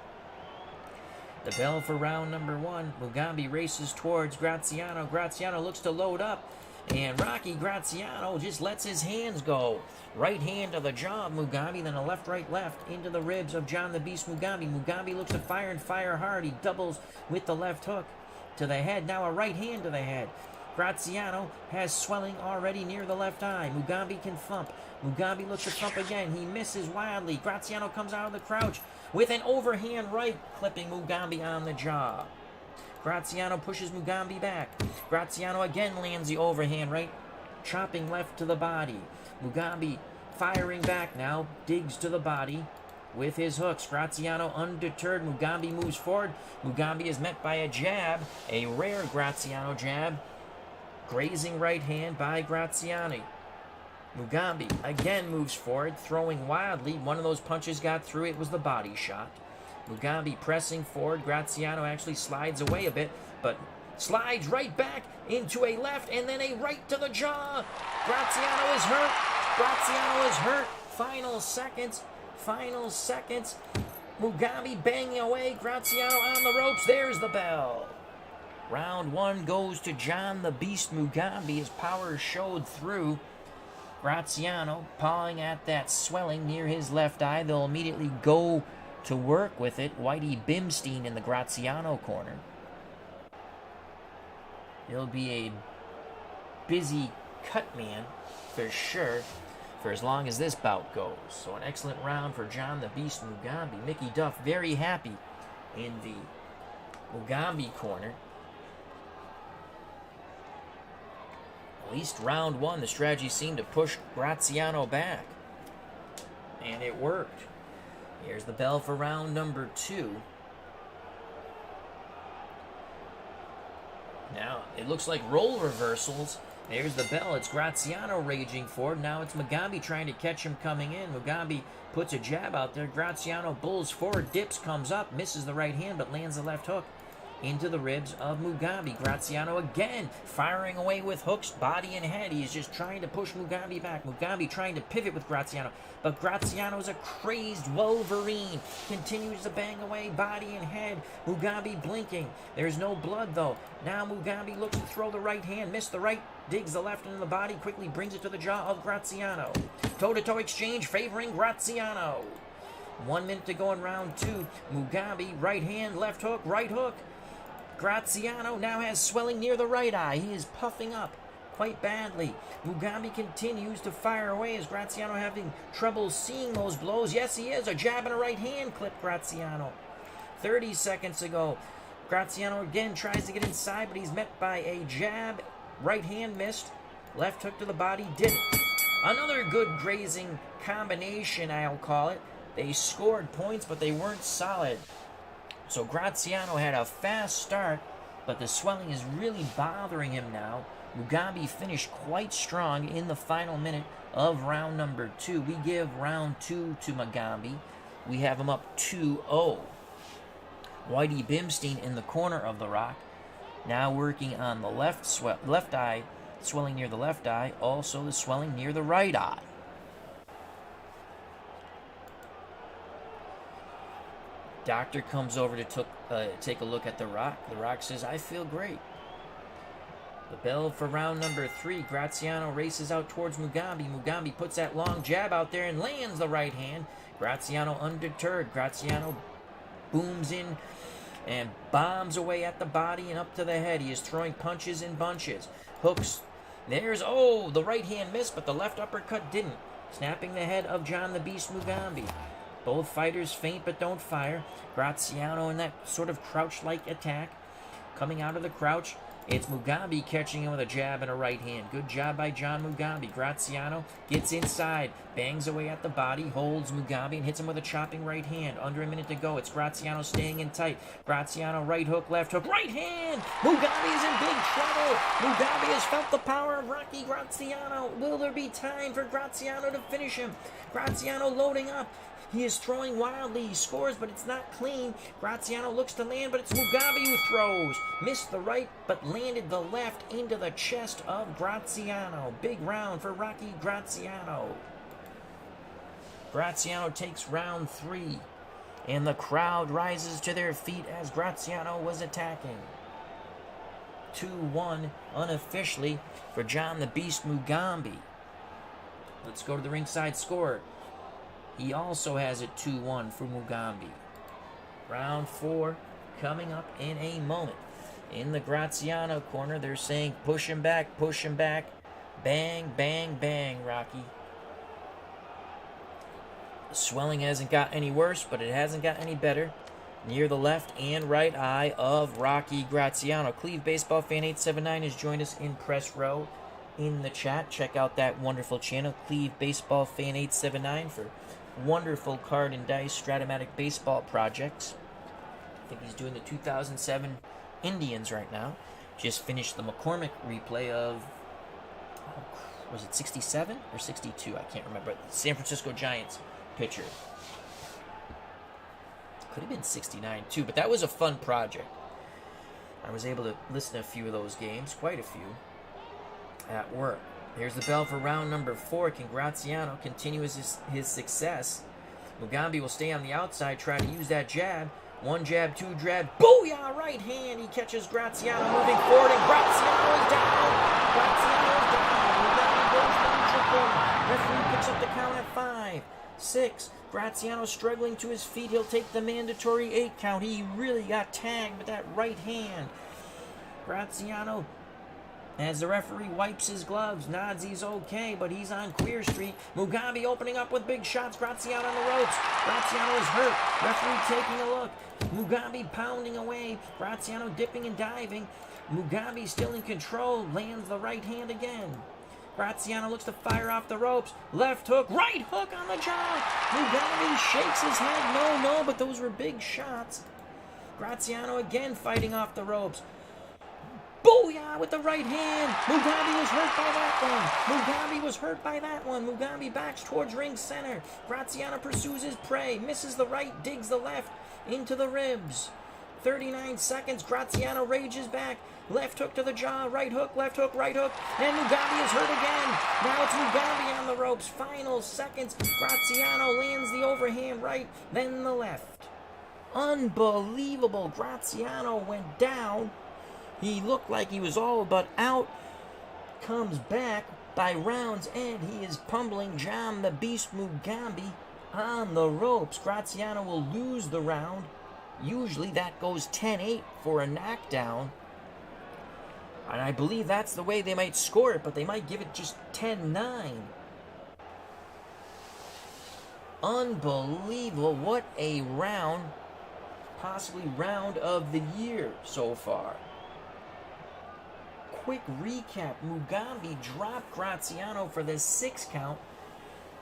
The bell for round number 1. Mugabi races towards Graziano. Graziano looks to load up. And Rocky Graziano just lets his hands go. Right hand to the jaw of Mugabi, then a left, right, left into the ribs of John the Beast Mugabi. Mugabi looks to fire and fire hard. He doubles with the left hook to the head. Now a right hand to the head. Graziano has swelling already near the left eye. Mugabi can thump. Mugabi looks to thump again. He misses wildly. Graziano comes out of the crouch with an overhand right, clipping Mugabi on the jaw. Graziano pushes Mugabi back. Graziano again lands the overhand right, chopping left to the body. Mugabi firing back now, digs to the body with his hooks. Graziano undeterred. Mugabi moves forward. Mugabi is met by a jab, a rare Graziano jab. Grazing right hand by Graziano. Mugabi again moves forward, throwing wildly. One of those punches got through. It was the body shot. Mugabi pressing forward. Graziano actually slides away a bit, but slides right back into a left and then a right to the jaw. Graziano is hurt. Graziano is hurt. Final seconds. Final seconds. Mugabi banging away. Graziano on the ropes. There's the bell. Round 1 goes to John the Beast Mugabi. His power showed through. Graziano pawing at that swelling near his left eye. They'll immediately go to work with it. Whitey Bimstein in the Graziano corner. He'll be a busy cut man for sure for as long as this bout goes. So an excellent round for John the Beast Mugabi. Mickey Duff very happy in the Mugabi corner. At least round 1, the strategy seemed to push Graziano back. And it worked. Here's the bell for round number 2. Now, it looks like role reversals. There's the bell. It's Graziano raging forward. Now it's Mugabi trying to catch him coming in. Mugabi puts a jab out there. Graziano bulls forward, dips, comes up, misses the right hand, but lands the left hook into the ribs of Mugabi. Graziano again firing away with hooks, body and head. He is just trying to push Mugabi back. Mugabi trying to pivot with Graziano, but Graziano is a crazed Wolverine. Continues to bang away, body and head. Mugabi blinking. There's no blood though. Now Mugabi looks to throw the right hand, missed the right, digs the left into the body, quickly brings it to the jaw of Graziano. Toe-to-toe exchange favoring Graziano. 1 minute to go in round 2. Mugabi, right hand, left hook, right hook. Graziano now has swelling near the right eye. He is puffing up quite badly. Mugabi continues to fire away. Is Graziano having trouble seeing those blows? Yes, he is. A jab and a right hand clipped Graziano. 30 seconds ago, Graziano again tries to get inside, but he's met by a jab. Right hand missed. Left hook to the body didn't. Another good grazing combination, I'll call it. They scored points, but they weren't solid. So Graziano had a fast start, but the swelling is really bothering him now. Mugabi finished quite strong in the final minute of round number 2. We give round 2 to Mugabi. We have him up 2-0. Whitey Bimstein in the corner of the rock, now working on the left eye, swelling near the left eye, also the swelling near the right eye. Doctor comes over to take a look at The Rock. The Rock says, I feel great. The bell for round number 3. Graziano races out towards Mugabi. Mugabi puts that long jab out there and lands the right hand. Graziano undeterred. Graziano booms in and bombs away at the body and up to the head. He is throwing punches in bunches. Hooks. There's, the right hand missed, but the left uppercut didn't. Snapping the head of John the Beast Mugabi. Both fighters feint but don't fire. Graziano in that sort of crouch-like attack. Coming out of the crouch, it's Mugabi catching him with a jab and a right hand. Good job by John Mugabi. Graziano gets inside, bangs away at the body, holds Mugabi and hits him with a chopping right hand. Under a minute to go. It's Graziano staying in tight. Graziano right hook, right hand. Mugabi is in big trouble. Mugabi has felt the power of Rocky Graziano. Will there be time for Graziano to finish him? Graziano loading up. He is throwing wildly. He scores, but it's not clean. Graziano looks to land, but it's Mugabi who throws. Missed the right, but landed the left into the chest of Graziano. Big round for Rocky Graziano. Graziano takes round 3, and the crowd rises to their feet as Graziano was attacking. 2-1 unofficially for John the Beast Mugabi. Let's go to the ringside score. He also has it 2-1 for Mugabi. Round 4 coming up in a moment. In the Graziano corner, they're saying push him back, bang, bang, bang, Rocky. The swelling hasn't got any worse, but it hasn't got any better. Near the left and right eye of Rocky Graziano. Cleve Baseball Fan 879 has joined us in press row in the chat. Check out that wonderful channel, Cleve Baseball Fan 879, for wonderful card and dice Stratomatic baseball projects. I think he's doing the 2007 Indians right now. Just finished the McCormick replay of, was it 67 or 62? I can't remember. San Francisco Giants pitcher. Could have been 69 too, but that was a fun project. I was able to listen to a few of those games, quite a few, at work. Here's the bell for round number 4. Can Graziano continue his success? Mugabi will stay on the outside, try to use that jab. 1 jab, 2 jab. Booyah! Right hand. He catches Graziano moving forward, and Graziano is down. Graziano is down. Mugabi goes to the neutral corner. Referee picks up the count at 5, 6. Graziano struggling to his feet. He'll take the mandatory 8 count. He really got tagged with that right hand. Graziano, as the referee wipes his gloves, nods he's okay, but he's on Queer Street. Mugabi opening up with big shots. Graziano on the ropes. Graziano is hurt. Referee taking a look. Mugabi pounding away. Graziano dipping and diving. Mugabi still in control. Lands the right hand again. Graziano looks to fire off the ropes. Left hook. Right hook on the jaw. Mugabi shakes his head. No, but those were big shots. Graziano again fighting off the ropes. Booyah with the right hand. Mugabi was hurt by that one. Mugabi backs towards ring center. Graziano pursues his prey. Misses the right, digs the left into the ribs. 39 seconds. Graziano rages back. Left hook to the jaw. Right hook, right hook. And Mugabi is hurt again. Now it's Mugabi on the ropes. Final seconds. Graziano lands the overhand right, then the left. Unbelievable. Graziano went down. He looked like he was all but out. Comes back by round's end. He is pummeling John the Beast Mugabi on the ropes. Graziano will lose the round. Usually that goes 10-8 for a knockdown. And I believe that's the way they might score it, but they might give it just 10-9. Unbelievable. What a round. Possibly round of the year so far. Quick recap. Mugabi dropped Graziano for the 6 count.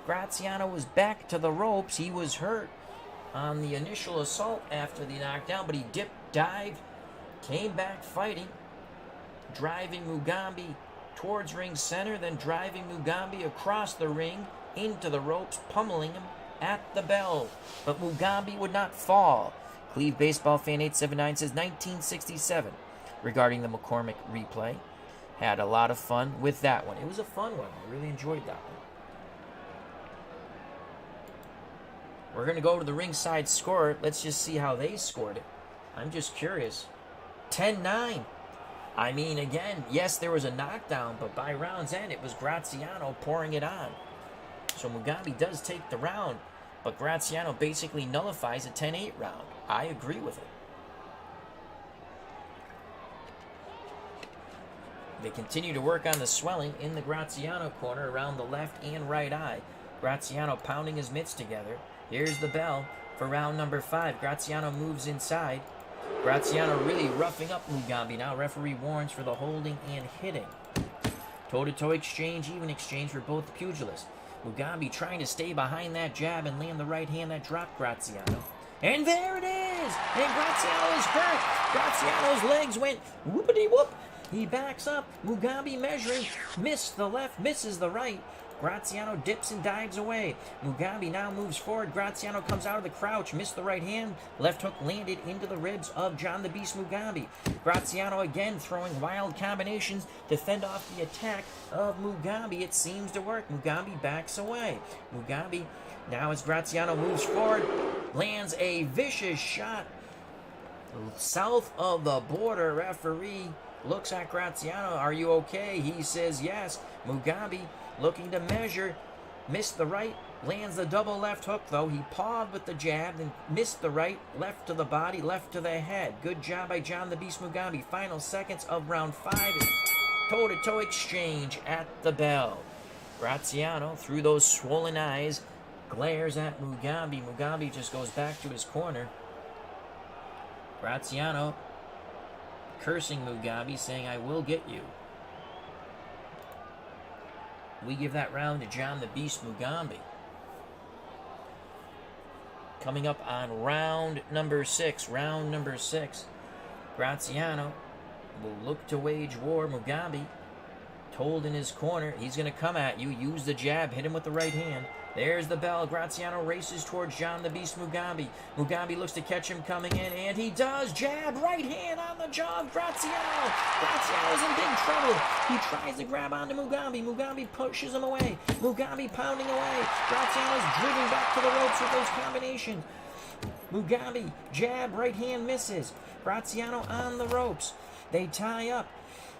Graziano was back to the ropes. He was hurt on the initial assault after the knockdown, but he dipped, dived, came back fighting, driving Mugabi towards ring center, then driving Mugabi across the ring into the ropes, pummeling him at the bell. But Mugabi would not fall. Cleve Baseball Fan 879 says 1967 regarding the McCormick replay. Had a lot of fun with that one. It was a fun one. I really enjoyed that one. We're going to go to the ringside score. Let's just see how they scored it. I'm just curious. 10-9. I mean, again, yes, there was a knockdown, but by round's end, it was Graziano pouring it on. So Mugabi does take the round, but Graziano basically nullifies a 10-8 round. I agree with it. They continue to work on the swelling in the Graziano corner around the left and right eye. Graziano pounding his mitts together. Here's the bell for round number 5. Graziano moves inside. Graziano really roughing up Mugabi now. Referee warns for the holding and hitting. Toe-to-toe exchange, even exchange for both pugilists. Mugabi trying to stay behind that jab and land the right hand that dropped Graziano. And there it is! And Graziano is hurt! Graziano's legs went whoopity-whoop! He backs up. Mugabi measuring. Missed the left, misses the right. Graziano dips and dives away. Mugabi now moves forward. Graziano comes out of the crouch. Missed the right hand. Left hook landed into the ribs of John the Beast Mugabi. Graziano again throwing wild combinations to fend off the attack of Mugabi. It seems to work. Mugabi backs away. Mugabi, now as Graziano moves forward, lands a vicious shot south of the border. Referee looks at Graziano. Are you okay? He says yes. Mugabi looking to measure. Missed the right. Lands the double left hook, though. He pawed with the jab and missed the right. Left to the body, left to the head. Good job by John the Beast Mugabi. Final seconds of round 5. Toe-to-toe exchange at the bell. Graziano, through those swollen eyes, glares at Mugabi. Mugabi just goes back to his corner. Graziano cursing Mugabi, saying, "I will get you." We give that round to John the Beast Mugabi. Coming up on round number 6. Graziano will look to wage war. Mugabi told in his corner, he's going to come at you. Use the jab. Hit him with the right hand. There's the bell. Graziano races towards John the Beast Mugabi. Mugabi looks to catch him coming in, and he does. Jab, right hand on the jaw of Graziano. Graziano's in big trouble. He tries to grab onto Mugabi. Mugabi pushes him away. Mugabi pounding away. Graziano's driven back to the ropes with those combinations. Mugabi, jab, right hand misses. Graziano on the ropes. They tie up.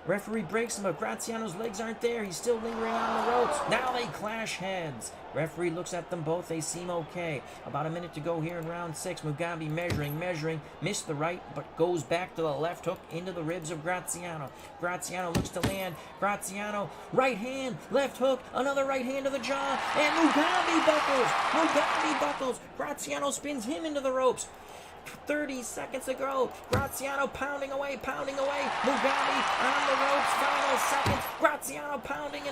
Referee breaks him, but Graziano's legs aren't there. He's still lingering on the ropes. Now they clash heads. Referee looks at them both. They seem okay. About a minute to go here in round 6. Mugabi measuring. Missed the right, but goes back to the left hook into the ribs of Graziano. Graziano looks to land. Graziano, right hand, left hook, another right hand to the jaw, and Mugabi buckles. Graziano spins him into the ropes. 30 seconds to go. Graziano pounding away. Mugabi on the ropes. Final seconds. Graziano pounding.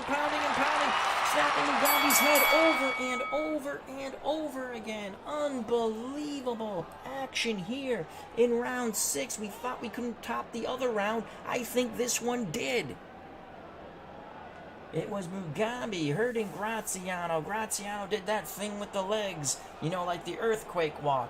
Snapping Mugabi's head over and over again. Unbelievable action here in round 6. We thought we couldn't top the other round. I think this one did. It was Mugabi hurting Graziano. Graziano did that thing with the legs, like the earthquake walk.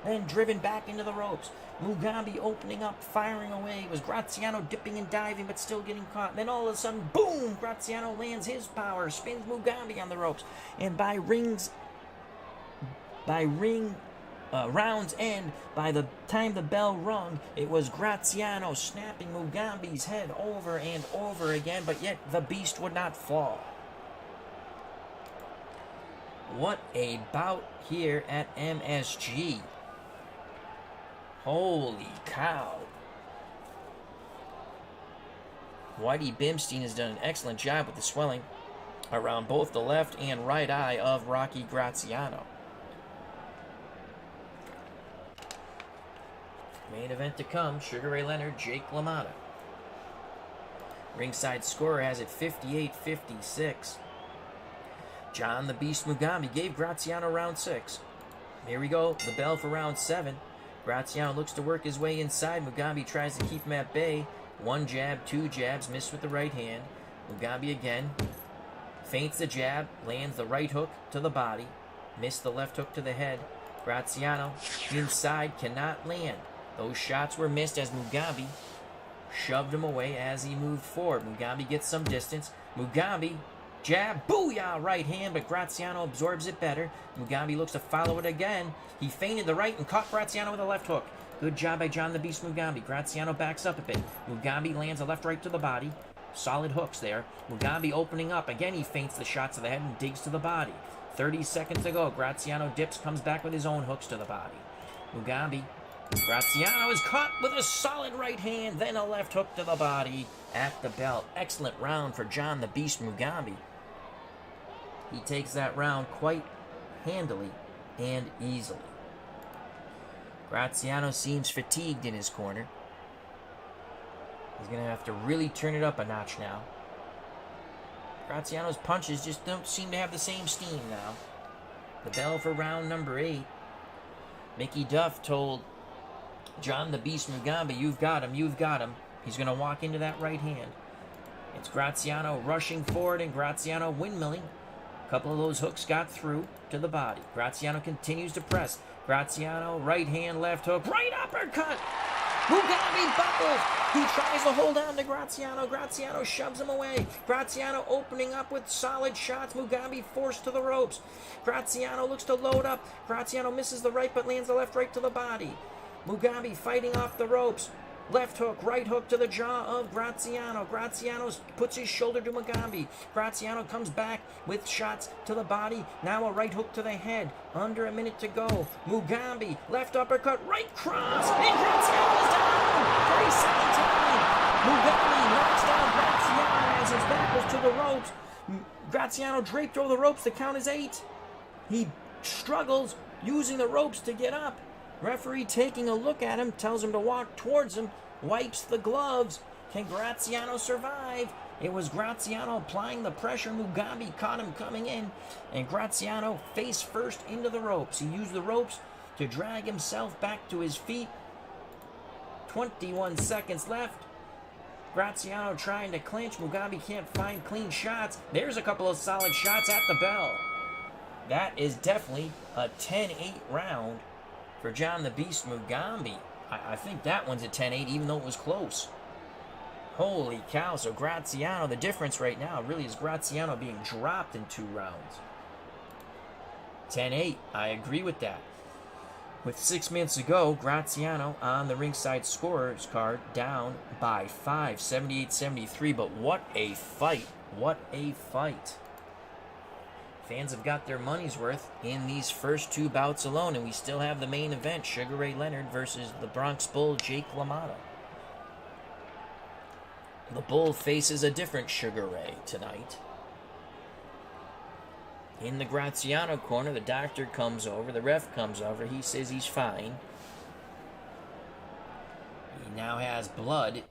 Then driven back into the ropes. Mugabi opening up, firing away. It was Graziano dipping and diving, but still getting caught. And then all of a sudden, boom! Graziano lands his power, spins Mugabi on the ropes. And by round's end, by the time the bell rung, it was Graziano snapping Mugabi's head over and over again, but yet the beast would not fall. What a bout here at MSG. Holy cow. Whitey Bimstein has done an excellent job with the swelling around both the left and right eye of Rocky Graziano. Main event to come, Sugar Ray Leonard, Jake LaMotta. Ringside scorer has it 58-56. John the Beast Mugabi gave Graziano round 6. Here we go, the bell for round 7. Graziano looks to work his way inside. Mugabi tries to keep him at bay. 1 jab, 2 jabs, missed with the right hand. Mugabi again. Feints the jab, lands the right hook to the body. Missed the left hook to the head. Graziano inside, cannot land. Those shots were missed as Mugabi shoved him away as he moved forward. Mugabi gets some distance. Mugabi, jab, booyah, right hand, but Graziano absorbs it better. Mugabi looks to follow it again. He feinted the right and caught Graziano with a left hook. Good job by John the Beast Mugabi. Graziano backs up a bit. Mugabi lands a left-right to the body. Solid hooks there. Mugabi opening up. Again, he feints the shots to the head and digs to the body. 30 seconds to go. Graziano dips, comes back with his own hooks to the body. Mugabi. Graziano is caught with a solid right hand, then a left hook to the body at the belt. Excellent round for John the Beast Mugabi. He takes that round quite handily and easily. Graziano seems fatigued in his corner. He's going to have to really turn it up a notch now. Graziano's punches just don't seem to have the same steam now. The bell for round number 8. Mickey Duff told John the Beast Mugabi, you've got him, you've got him. He's going to walk into that right hand. It's Graziano rushing forward and Graziano windmilling. A couple of those hooks got through to the body. Graziano continues to press. Graziano, right hand, left hook, right uppercut. Mugabi buckles. He tries to hold on to Graziano. Graziano shoves him away. Graziano opening up with solid shots. Mugabi forced to the ropes. Graziano looks to load up. Graziano misses the right but lands the left right to the body. Mugabi fighting off the ropes. Left hook, right hook to the jaw of Graziano. Graziano puts his shoulder to Mugabi. Graziano comes back with shots to the body. Now a right hook to the head. Under a minute to go. Mugabi, left uppercut, right cross. And Graziano is down for a second time. Mugabi knocks down Graziano as his back was to the ropes. Graziano draped over the ropes. The count is 8. He struggles using the ropes to get up. Referee taking a look at him, tells him to walk towards him, wipes the gloves. Can Graziano survive? It was Graziano applying the pressure. Mugabi caught him coming in, and Graziano face first into the ropes. He used the ropes to drag himself back to his feet. 21 seconds left. Graziano trying to clinch. Mugabi can't find clean shots. There's a couple of solid shots at the bell. That is definitely a 10-8 round for John the Beast Mugabi. I think that one's a 10-8, even though it was close. Holy cow. So Graziano, the difference right now really is Graziano being dropped in 2 rounds. 10-8. I agree with that. With 6 minutes to go, Graziano on the ringside scorers card down by 5, 78-73. But what a fight. What a fight. Fans have got their money's worth in these first 2 bouts alone, and we still have the main event, Sugar Ray Leonard versus the Bronx Bull, Jake LaMotta. The Bull faces a different Sugar Ray tonight. In the Graziano corner, the doctor comes over, the ref comes over, he says he's fine. He now has blood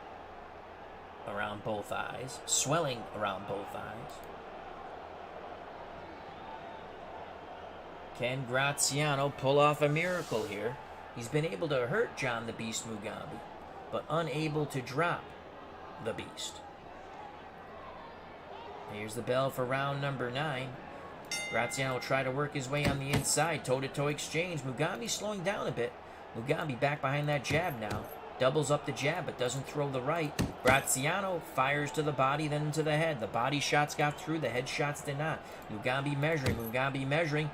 around both eyes, swelling around both eyes. Can Graziano pull off a miracle here? He's been able to hurt John the Beast Mugabi, but unable to drop the Beast. Here's the bell for round number 9. Graziano will try to work his way on the inside. Toe-to-toe exchange. Mugabi slowing down a bit. Mugabi back behind that jab now. Doubles up the jab, but doesn't throw the right. Graziano fires to the body, then to the head. The body shots got through, the head shots did not. Mugabi measuring.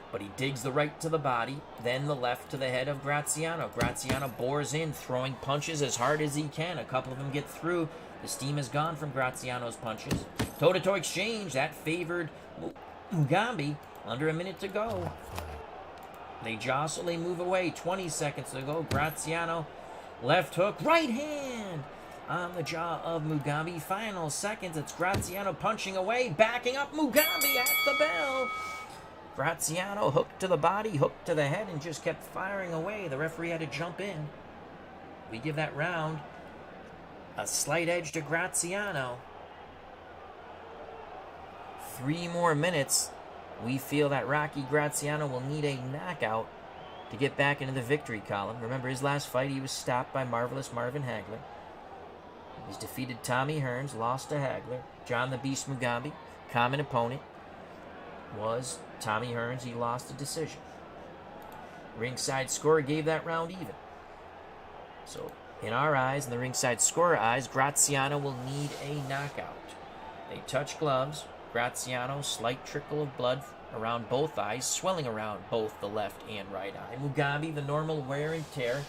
But he digs the right to the body, then the left to the head of Graziano. Graziano bores in, throwing punches as hard as he can. A couple of them get through. The steam is gone from Graziano's punches. Toe-to-toe exchange. That favored Mugabi. Under a minute to go. They jostle, they move away. 20 seconds to go. Graziano, left hook, right hand on the jaw of Mugabi. Final seconds. It's Graziano punching away, backing up Mugabi at the bell. Graziano hooked to the body, hooked to the head, and just kept firing away. The referee had to jump in. We give that round a slight edge to Graziano. 3 more minutes. We feel that Rocky Graziano will need a knockout to get back into the victory column. Remember, his last fight, he was stopped by Marvelous Marvin Hagler. He's defeated Tommy Hearns, lost to Hagler. John the Beast Mugabi, common opponent, was Tommy Hearns. He lost a decision. Ringside scorer gave that round even. So, in our eyes, in the ringside scorer eyes, Graziano will need a knockout. They touch gloves. Graziano, slight trickle of blood around both eyes, swelling around both the left and right eye. Mugabi, the normal wear and tear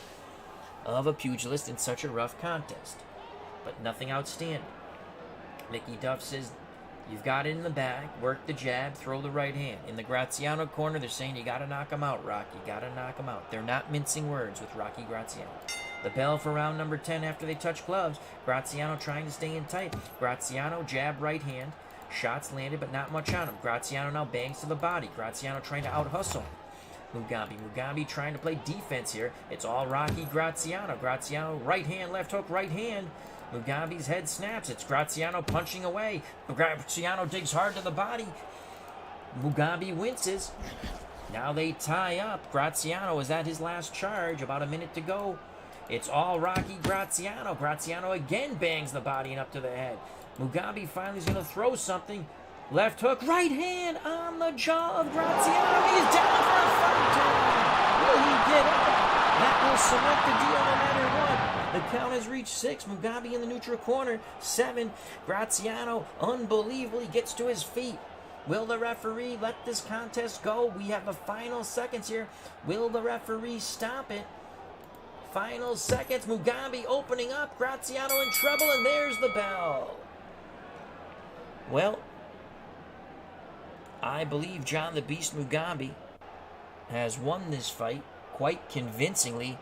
of a pugilist in such a rough contest. But nothing outstanding. Mickey Duff says, you've got it in the bag, work the jab, throw the right hand. In the Graziano corner, they're saying you got to knock him out, Rock. You got to knock him out. They're not mincing words with Rocky Graziano. The bell for round number 10 after they touch gloves. Graziano trying to stay in tight. Graziano, jab, right hand. Shots landed, but not much on him. Graziano now bangs to the body. Graziano trying to out-hustle. Mugabi trying to play defense here. It's all Rocky Graziano. Graziano, right hand, left hook, right hand. Mugabi's head snaps. It's Graziano punching away. Graziano digs hard to the body. Mugabi winces. Now they tie up. Graziano is at his last charge. About a minute to go. It's all Rocky Graziano. Graziano again bangs the body and up to the head. Mugabi finally is going to throw something. Left hook, right hand on the jaw of Graziano. He's down for a third time. Will he get up? That will cement the deal no matter what. The count has reached 6. Mugabi in the neutral corner. 7. Graziano unbelievably gets to his feet. Will the referee let this contest go? We have the final seconds here. Will the referee stop it? Final seconds. Mugabi opening up. Graziano in trouble, and there's the bell. Well, I believe John the Beast Mugabi has won this fight quite convincingly,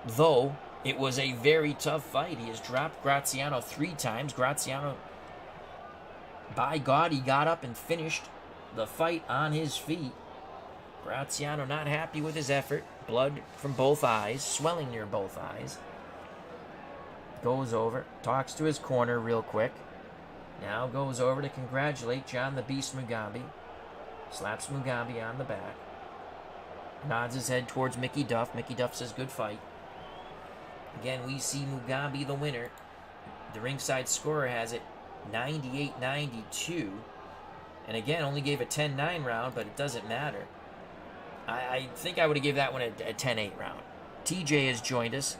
though it was a very tough fight. He has dropped Graziano 3 times. Graziano, by God, he got up and finished the fight on his feet. Graziano not happy with his effort. Blood from both eyes, swelling near both eyes. Goes over, talks to his corner real quick. Now goes over to congratulate John the Beast Mugabi. Slaps Mugabi on the back. Nods his head towards Mickey Duff. Mickey Duff says, good fight. Again, we see Mugabi the winner. The ringside scorer has it 98-92. And again, only gave a 10-9 round, but it doesn't matter. I think I would have given that one a 10-8 round. TJ has joined us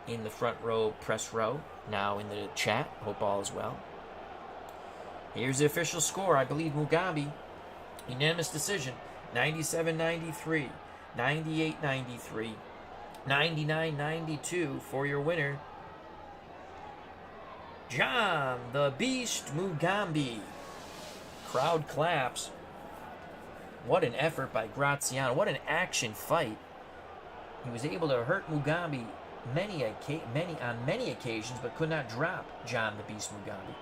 in the front row, press row, now in the chat. Hope all is well. Here's the official score. I believe Mugabi, unanimous decision, 97-93, 98-93, 99-92 for your winner, John the Beast Mugabi. Crowd claps. What an effort by Graziano. What an action fight. He was able to hurt Mugabi on many occasions, but could not drop John the Beast Mugabi.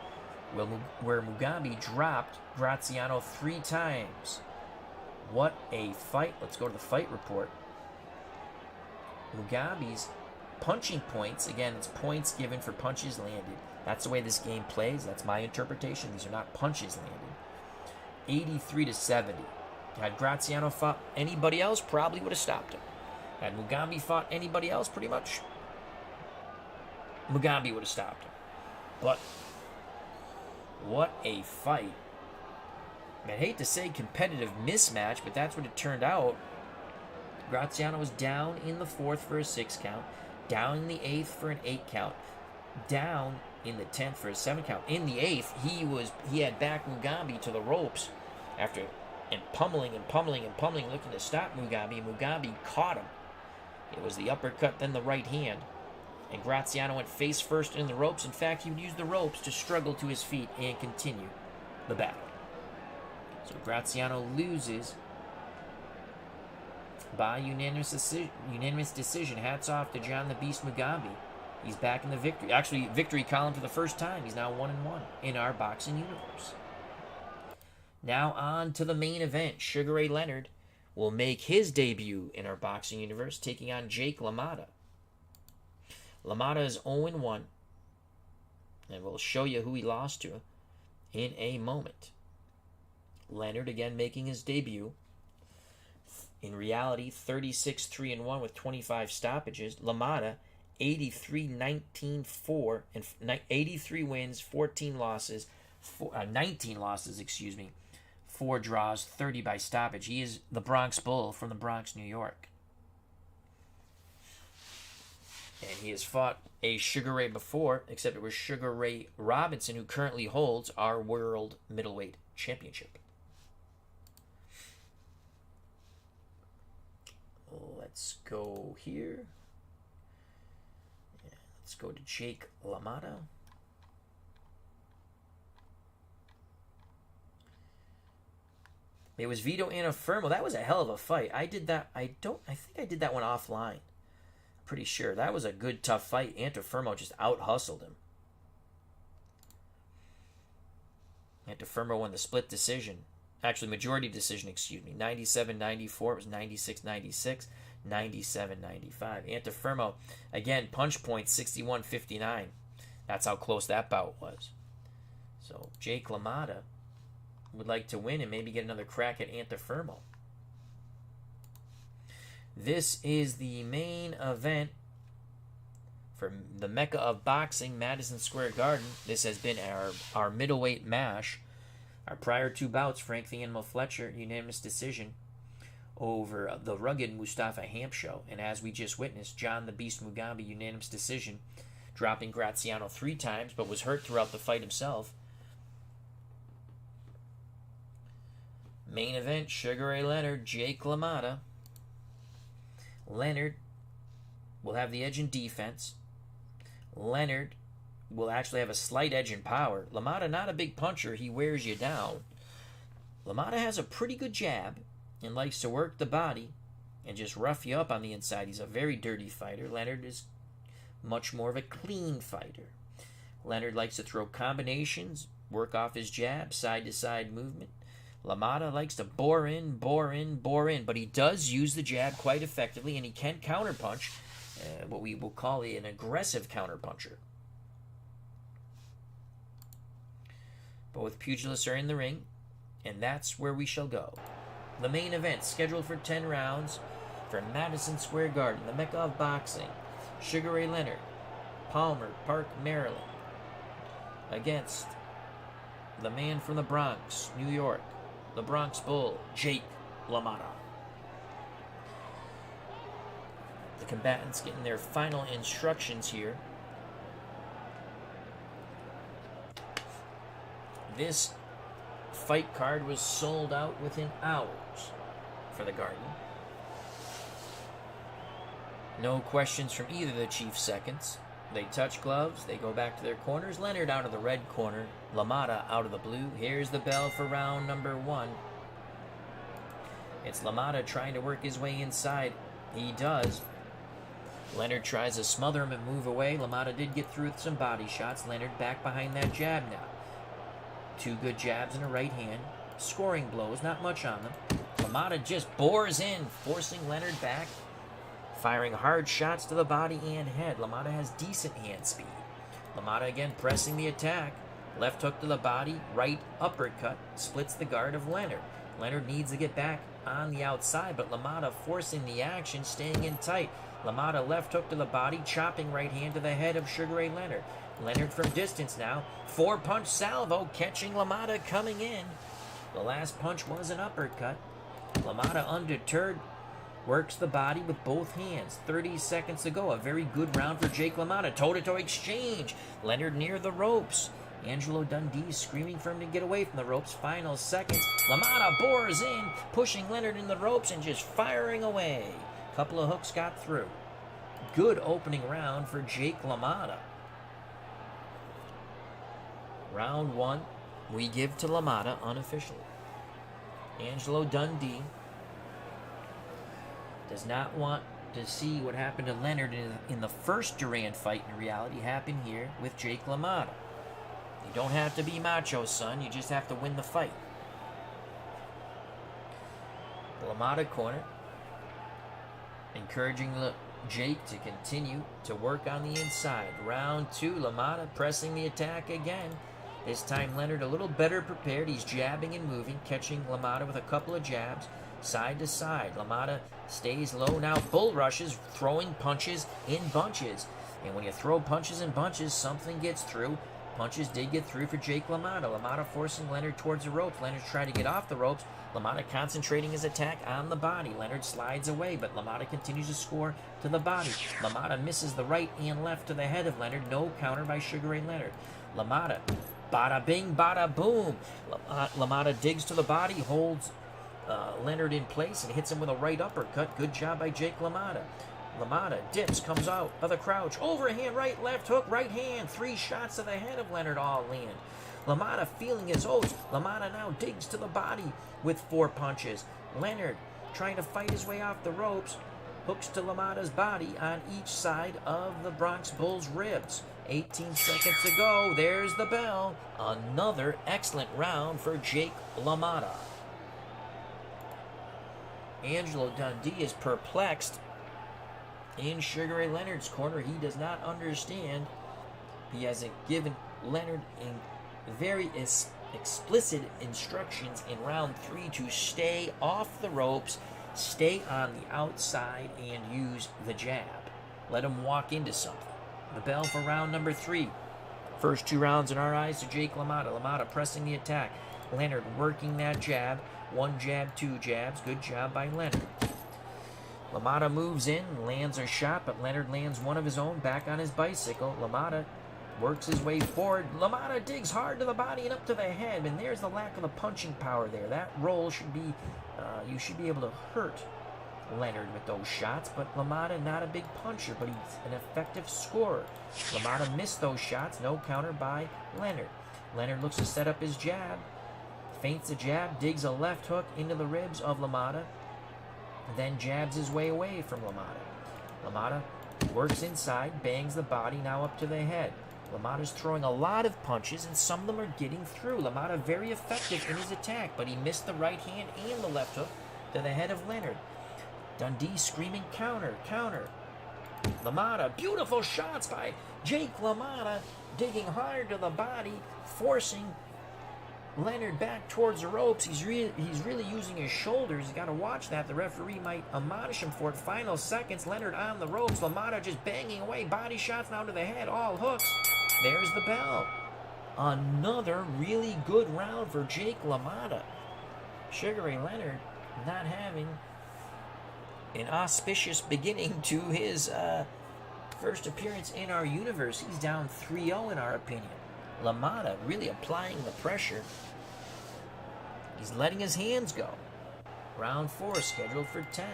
Where Mugabi dropped Graziano 3 times. What a fight. Let's go to the fight report. Mugabi's punching points, again, it's points given for punches landed. That's the way this game plays. That's my interpretation. These are not punches landed. 83-70. Had Graziano fought anybody else, probably would have stopped him. Had Mugabi fought anybody else, pretty much, Mugabi would have stopped him. But what a fight. I hate to say competitive mismatch, but that's what it turned out. Graziano was down in the 4th for a 6 count, down in the 8th for an 8 count, down in the 10th for a 7 count. In the 8th, he had backed Mugabi to the ropes after pummeling, looking to stop Mugabi. Mugabi caught him. It was the uppercut, then the right hand. And Graziano went face first in the ropes. In fact, he would use the ropes to struggle to his feet and continue the battle. So Graziano loses by unanimous decision. Hats off to John the Beast Mugabi. He's back in the victory column for the first time. He's now 1-1 in our boxing universe. Now on to the main event. Sugar Ray Leonard will make his debut in our boxing universe, taking on Jake LaMotta. LaMotta is 0-1, and we'll show you who he lost to in a moment. Leonard again making his debut. In reality, 36-3-1 with 25 stoppages. LaMotta, 83-19-4, and 83 wins, 14 losses, 19 losses, 4 draws, 30 by stoppage. He is the Bronx Bull from the Bronx, New York. And he has fought a Sugar Ray before, except it was Sugar Ray Robinson, who currently holds our World Middleweight Championship. Let's go here. Let's go to Jake LaMotta. It was Vito Antuofermo. That was a hell of a fight. I did that. I think I did that one offline. Pretty sure. That was a good, tough fight. Antuofermo just out-hustled him. Antuofermo won the split decision. Actually, majority decision, excuse me. 97-94. It was 96-96. 97-95. Antifermo, again, punch point 61-59. That's how close that bout was. So Jake LaMotta would like to win and maybe get another crack at Antifermo. This is the main event for the Mecca of boxing, Madison Square Garden. This has been our middleweight mash. Our prior two bouts, Frank the Animal Fletcher, unanimous decision over the rugged Mustafa Hamsho. And as we just witnessed, John the Beast Mugabi, unanimous decision, dropping Graziano 3 times, but was hurt throughout the fight himself. Main event, Sugar Ray Leonard, Jake LaMotta. Leonard will have the edge in defense. Leonard will actually have a slight edge in power. LaMotta, not a big puncher. He wears you down. LaMotta has a pretty good jab and likes to work the body and just rough you up on the inside. He's a very dirty fighter. Leonard is much more of a clean fighter. Leonard likes to throw combinations, work off his jab, side-to-side movement. LaMotta likes to bore in, but he does use the jab quite effectively, and he can counterpunch, what we will call an aggressive counterpuncher. Both pugilists are in the ring, and that's where we shall go. The main event, scheduled for 10 rounds from Madison Square Garden, the Mecca of boxing. Sugar Ray Leonard, Palmer Park, Maryland, against the man from the Bronx, New York, the Bronx Bull, Jake LaMotta. The combatants getting their final instructions here. This fight card was sold out within hours for the Garden. No questions from either of the chief seconds. They touch gloves. They go back to their corners. Leonard out of the red corner. LaMotta out of the blue. Here's the bell for round number 1. It's LaMotta trying to work his way inside. He does. Leonard tries to smother him and move away. LaMotta did get through with some body shots. Leonard back behind that jab now. 2 good jabs in a right hand. Scoring blows, not much on them. LaMotta just bores in, forcing Leonard back. Firing hard shots to the body and head. LaMotta has decent hand speed. LaMotta again pressing the attack. Left hook to the body, right uppercut, splits the guard of Leonard. Leonard needs to get back on the outside, but LaMotta forcing the action, staying in tight. LaMotta left hook to the body, chopping right hand to the head of Sugar Ray Leonard. Leonard from distance now. 4-punch salvo, catching LaMotta coming in. The last punch was an uppercut. LaMotta undeterred, works the body with both hands. 30 seconds to go. A very good round for Jake LaMotta. Toe-to-toe exchange. Leonard near the ropes. Angelo Dundee screaming for him to get away from the ropes. Final seconds. LaMotta bores in, pushing Leonard in the ropes and just firing away. Couple of hooks got through. Good opening round for Jake LaMotta. Round 1, we give to LaMotta unofficially. Angelo Dundee does not want to see what happened to Leonard in the first Durant fight in reality happen here with Jake LaMotta. You don't have to be macho, son. You just have to win the fight. LaMotta corner, encouraging Jake to continue to work on the inside. Round 2, LaMotta pressing the attack again. This time Leonard a little better prepared. He's jabbing and moving, catching LaMotta with a couple of jabs, side to side. LaMotta stays low now, bull rushes, throwing punches in bunches. And when you throw punches in bunches, something gets through. Punches did get through for Jake LaMotta. LaMotta forcing Leonard towards the ropes. Leonard's trying to get off the ropes. LaMotta concentrating his attack on the body. Leonard slides away, but LaMotta continues to score to the body. LaMotta misses the right and left to the head of Leonard. No counter by Sugar Ray Leonard. LaMotta, bada bing, bada boom. LaMotta digs to the body, holds Leonard in place, and hits him with a right uppercut. Good job by Jake LaMotta. LaMotta dips, comes out of the crouch. Overhand, right, left hook, right hand. 3 shots to the head of Leonard all land. LaMotta feeling his oats. LaMotta now digs to the body with 4 punches. Leonard trying to fight his way off the ropes. Hooks to LaMotta's body on each side of the Bronx Bull's ribs. 18 seconds to go. There's the bell. Another excellent round for Jake LaMotta. Angelo Dundee is perplexed in Sugar Ray Leonard's corner. He does not understand. He hasn't given Leonard in very explicit instructions in round 3 to stay off the ropes, stay on the outside, and use the jab. Let him walk into something. The bell for round number 3. First 2 rounds in our eyes to Jake LaMotta. LaMotta pressing the attack. Leonard working that jab. 1 jab, 2 jabs. Good job by Leonard. LaMotta moves in, lands a shot, but Leonard lands one of his own back on his bicycle. LaMotta works his way forward. LaMotta digs hard to the body and up to the head, and there's the lack of the punching power there. That roll should be, you should be able to hurt Leonard with those shots, but LaMotta not a big puncher, but he's an effective scorer. LaMotta missed those shots, no counter by Leonard. Leonard looks to set up his jab, feints a jab, digs a left hook into the ribs of LaMotta, then jabs his way away from LaMotta. LaMotta works inside, bangs the body, now up to the head. LaMotta's throwing a lot of punches, and some of them are getting through. LaMotta very effective in his attack, but he missed the right hand and the left hook to the head of Leonard. Dundee screaming counter, counter. LaMotta, beautiful shots by Jake LaMotta, digging hard to the body, forcing Leonard back towards the ropes. He's really using his shoulders. You got to watch that. The referee might admonish him for it. Final seconds. Leonard on the ropes. LaMotta just banging away. Body shots now to the head. All hooks. There's the bell. Another really good round for Jake LaMotta. Sugar Ray Leonard not having an auspicious beginning to his first appearance in our universe. He's down 3-0 in our opinion. LaMotta really applying the pressure. He's letting his hands go. Round 4 scheduled for 10.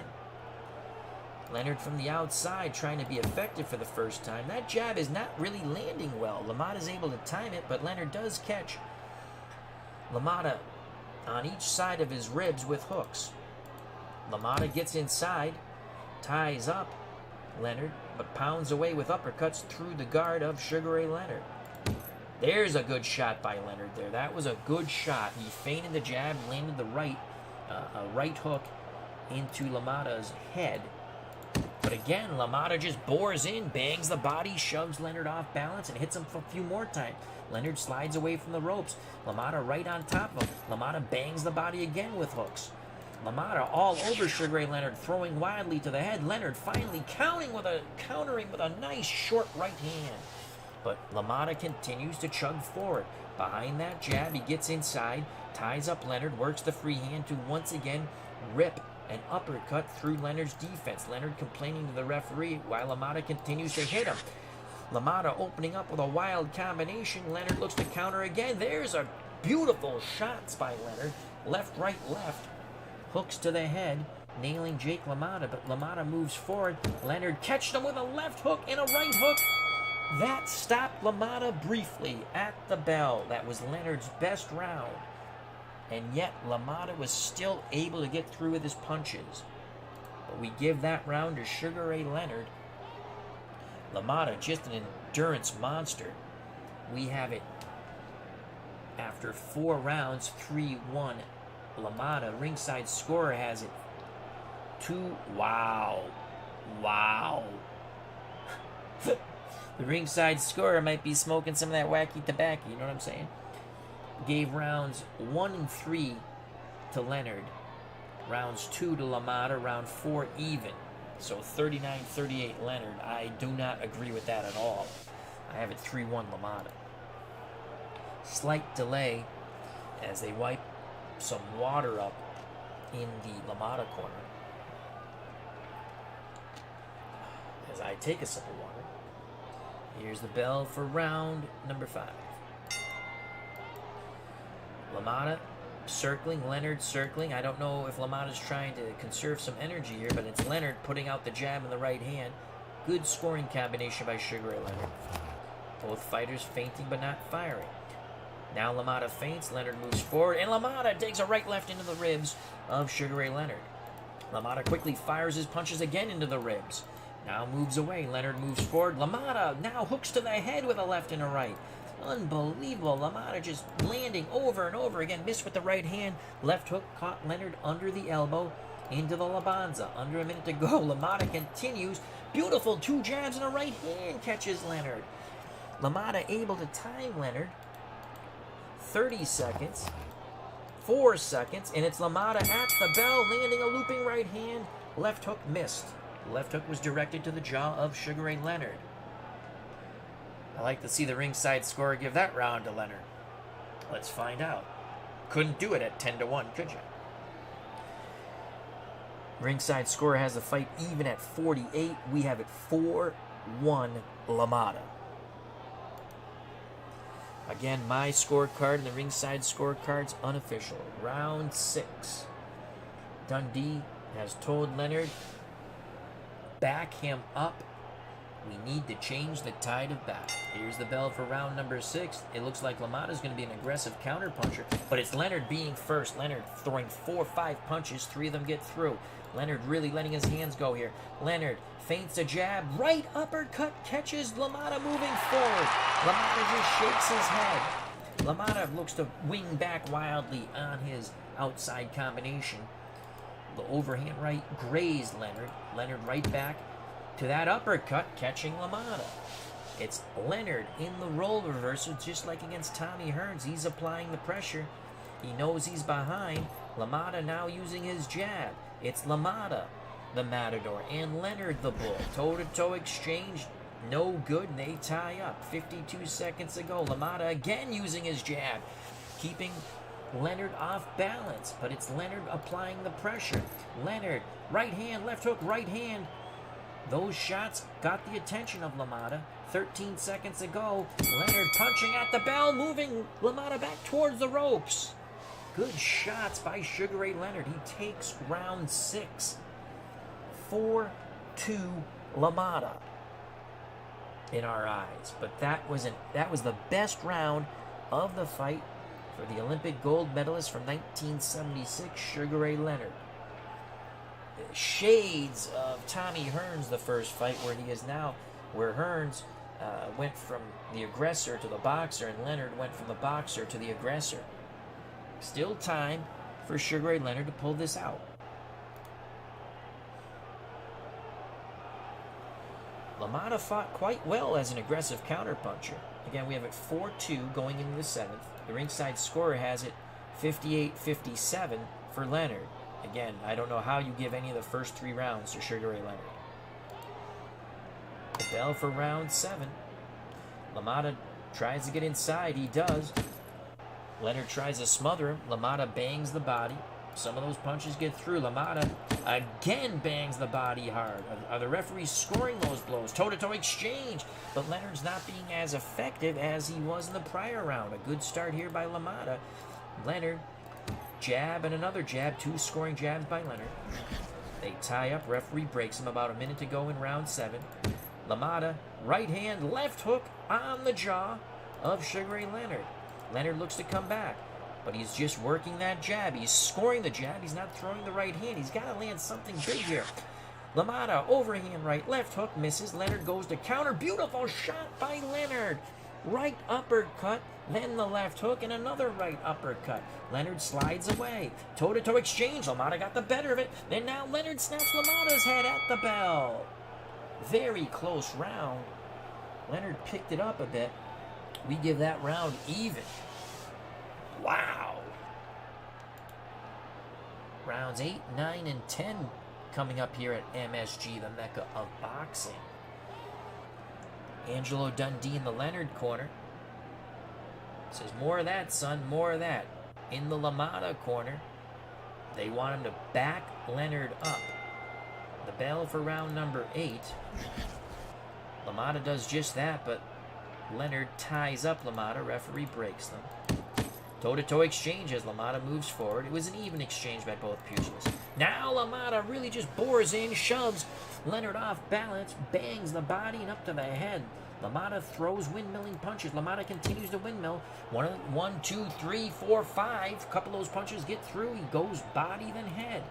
Leonard from the outside trying to be effective for the first time. That jab is not really landing well. LaMotta's able to time it, but Leonard does catch LaMotta on each side of his ribs with hooks. LaMotta gets inside, ties up Leonard, but pounds away with uppercuts through the guard of Sugar Ray Leonard. There's a good shot by Leonard there. That was a good shot. He feinted the jab, landed the right hook into LaMotta's head. But again, LaMotta just bores in, bangs the body, shoves Leonard off balance, and hits him for a few more times. Leonard slides away from the ropes. LaMotta right on top of him. LaMotta bangs the body again with hooks. LaMotta all over Sugar Ray Leonard, throwing wildly to the head. Leonard finally countering with a nice short right hand. But LaMotta continues to chug forward. Behind that jab, he gets inside, ties up Leonard, works the free hand to once again rip an uppercut through Leonard's defense. Leonard complaining to the referee while LaMotta continues to hit him. LaMotta opening up with a wild combination. Leonard looks to counter again. There's a beautiful shots by Leonard. Left, right, left. Hooks to the head, nailing Jake LaMotta, but LaMotta moves forward. Leonard catches him with a left hook and a right hook. That stopped LaMotta briefly at the bell. That was Leonard's best round. And yet, LaMotta was still able to get through with his punches. But we give that round to Sugar Ray Leonard. LaMotta, just an endurance monster. We have it after 4 rounds, 3-1. LaMotta, ringside scorer, has it 2. Wow. The ringside scorer might be smoking some of that wacky tobacco, you know what I'm saying? Gave rounds 1 and 3 to Leonard. Rounds 2 to LaMotta. Round 4 even. So 39-38 Leonard. I do not agree with that at all. I have it 3-1 LaMotta. Slight delay as they wipe some water up in the LaMotta corner. As I take a sip of water. Here's the bell for round number 5. LaMotta circling, Leonard circling. I don't know if LaMotta's trying to conserve some energy here, but it's Leonard putting out the jab in the right hand. Good scoring combination by Sugar Ray Leonard. Both fighters feinting but not firing. Now LaMotta feints, Leonard moves forward, and LaMotta digs a right-left into the ribs of Sugar Ray Leonard. LaMotta quickly fires his punches again into the ribs. Now moves away, Leonard moves forward. LaMotta now hooks to the head with a left and a right. Unbelievable. LaMotta just landing over and over again. Missed with the right hand. Left hook caught Leonard under the elbow. into the Labanza. Under a minute to go. LaMotta continues. Beautiful 2 jabs and a right hand catches Leonard. LaMotta able to time Leonard. 30 seconds. 4 seconds. And it's LaMotta at the bell, landing a looping right hand. Left hook missed. Left hook was directed to the jaw of Sugar Ray Leonard. I like to see the ringside scorer give that round to Leonard. Let's find out. Couldn't do it at 10-1, could you? Ringside scorer has the fight even at 48. We have it 4-1 LaMotta. Again, my scorecard and the ringside scorecard's unofficial. Round 6. Dundee has told Leonard, back him up. We need to change the tide of battle. Here's the bell for round number 6. It looks like LaMotta's going to be an aggressive counterpuncher, but it's Leonard being first. Leonard throwing 4 or 5 punches. 3 of them get through. Leonard really letting his hands go here. Leonard feints a jab. Right uppercut catches LaMotta moving forward. LaMotta just shakes his head. LaMotta looks to wing back wildly on his outside combination. The overhand right grazed Leonard. Leonard right back to that uppercut, catching LaMotta. It's Leonard in the role reversal, just like against Tommy Hearns. He's applying the pressure. He knows he's behind. LaMotta now using his jab. It's LaMotta, the Matador, and Leonard, the Bull. Toe-to-toe exchange, no good, and they tie up. 52 seconds ago, LaMotta again using his jab, keeping Leonard off balance, but it's Leonard applying the pressure. Leonard, right hand, left hook, right hand. Those shots got the attention of LaMotta. 13 seconds ago, Leonard punching at the bell, moving LaMotta back towards the ropes. Good shots by Sugar Ray Leonard. He takes round 6. 4-2 LaMotta in our eyes. But that was the best round of the fight for the Olympic gold medalist from 1976, Sugar Ray Leonard. Shades of Tommy Hearns, the first fight, where Hearns went from the aggressor to the boxer, and Leonard went from the boxer to the aggressor. Still time for Sugar Ray Leonard to pull this out. LaMotta fought quite well as an aggressive counterpuncher. Again, we have it 4-2 going into the 7th. The ringside scorer has it 58-57 for Leonard. Again, I don't know how you give any of the first 3 rounds to Sugar Ray Leonard. The bell for round 7. LaMotta tries to get inside. He does. Leonard tries to smother him. LaMotta bangs the body. Some of those punches get through. LaMotta again bangs the body hard. Are the referees scoring those blows? Toe-to-toe exchange. But Leonard's not being as effective as he was in the prior round. A good start here by LaMotta. Leonard, jab and another jab. 2 scoring jabs by Leonard. They tie up. Referee breaks him. About a minute to go in round 7. LaMotta, right hand, left hook on the jaw of Sugar Ray Leonard. Leonard looks to come back, but he's just working that jab. He's scoring the jab. He's not throwing the right hand. He's got to land something big here. LaMotta, overhand right, left hook, misses. Leonard goes to counter. Beautiful shot by Leonard. Right uppercut, then the left hook, and another right uppercut. Leonard slides away. Toe-to-toe exchange. LaMotta got the better of it. Then now Leonard snaps LaMotta's head at the bell. Very close round. Leonard picked it up a bit. We give that round even. Wow. Rounds 8, 9, and 10 coming up here at MSG, the Mecca of boxing. Angelo Dundee in the Leonard corner. Says, more of that, son, more of that. In the LaMotta corner, they want him to back Leonard up. The bell for round number 8. LaMotta does just that, but Leonard ties up LaMotta. Referee breaks them. Toe-to-toe exchange as LaMotta moves forward. It was an even exchange by both pugilists. Now LaMotta really just bores in, shoves Leonard off balance, bangs the body and up to the head. LaMotta throws windmilling punches. LaMotta continues to windmill. 1, 2, 3, 4, 5. A couple of those punches get through. He goes body then head.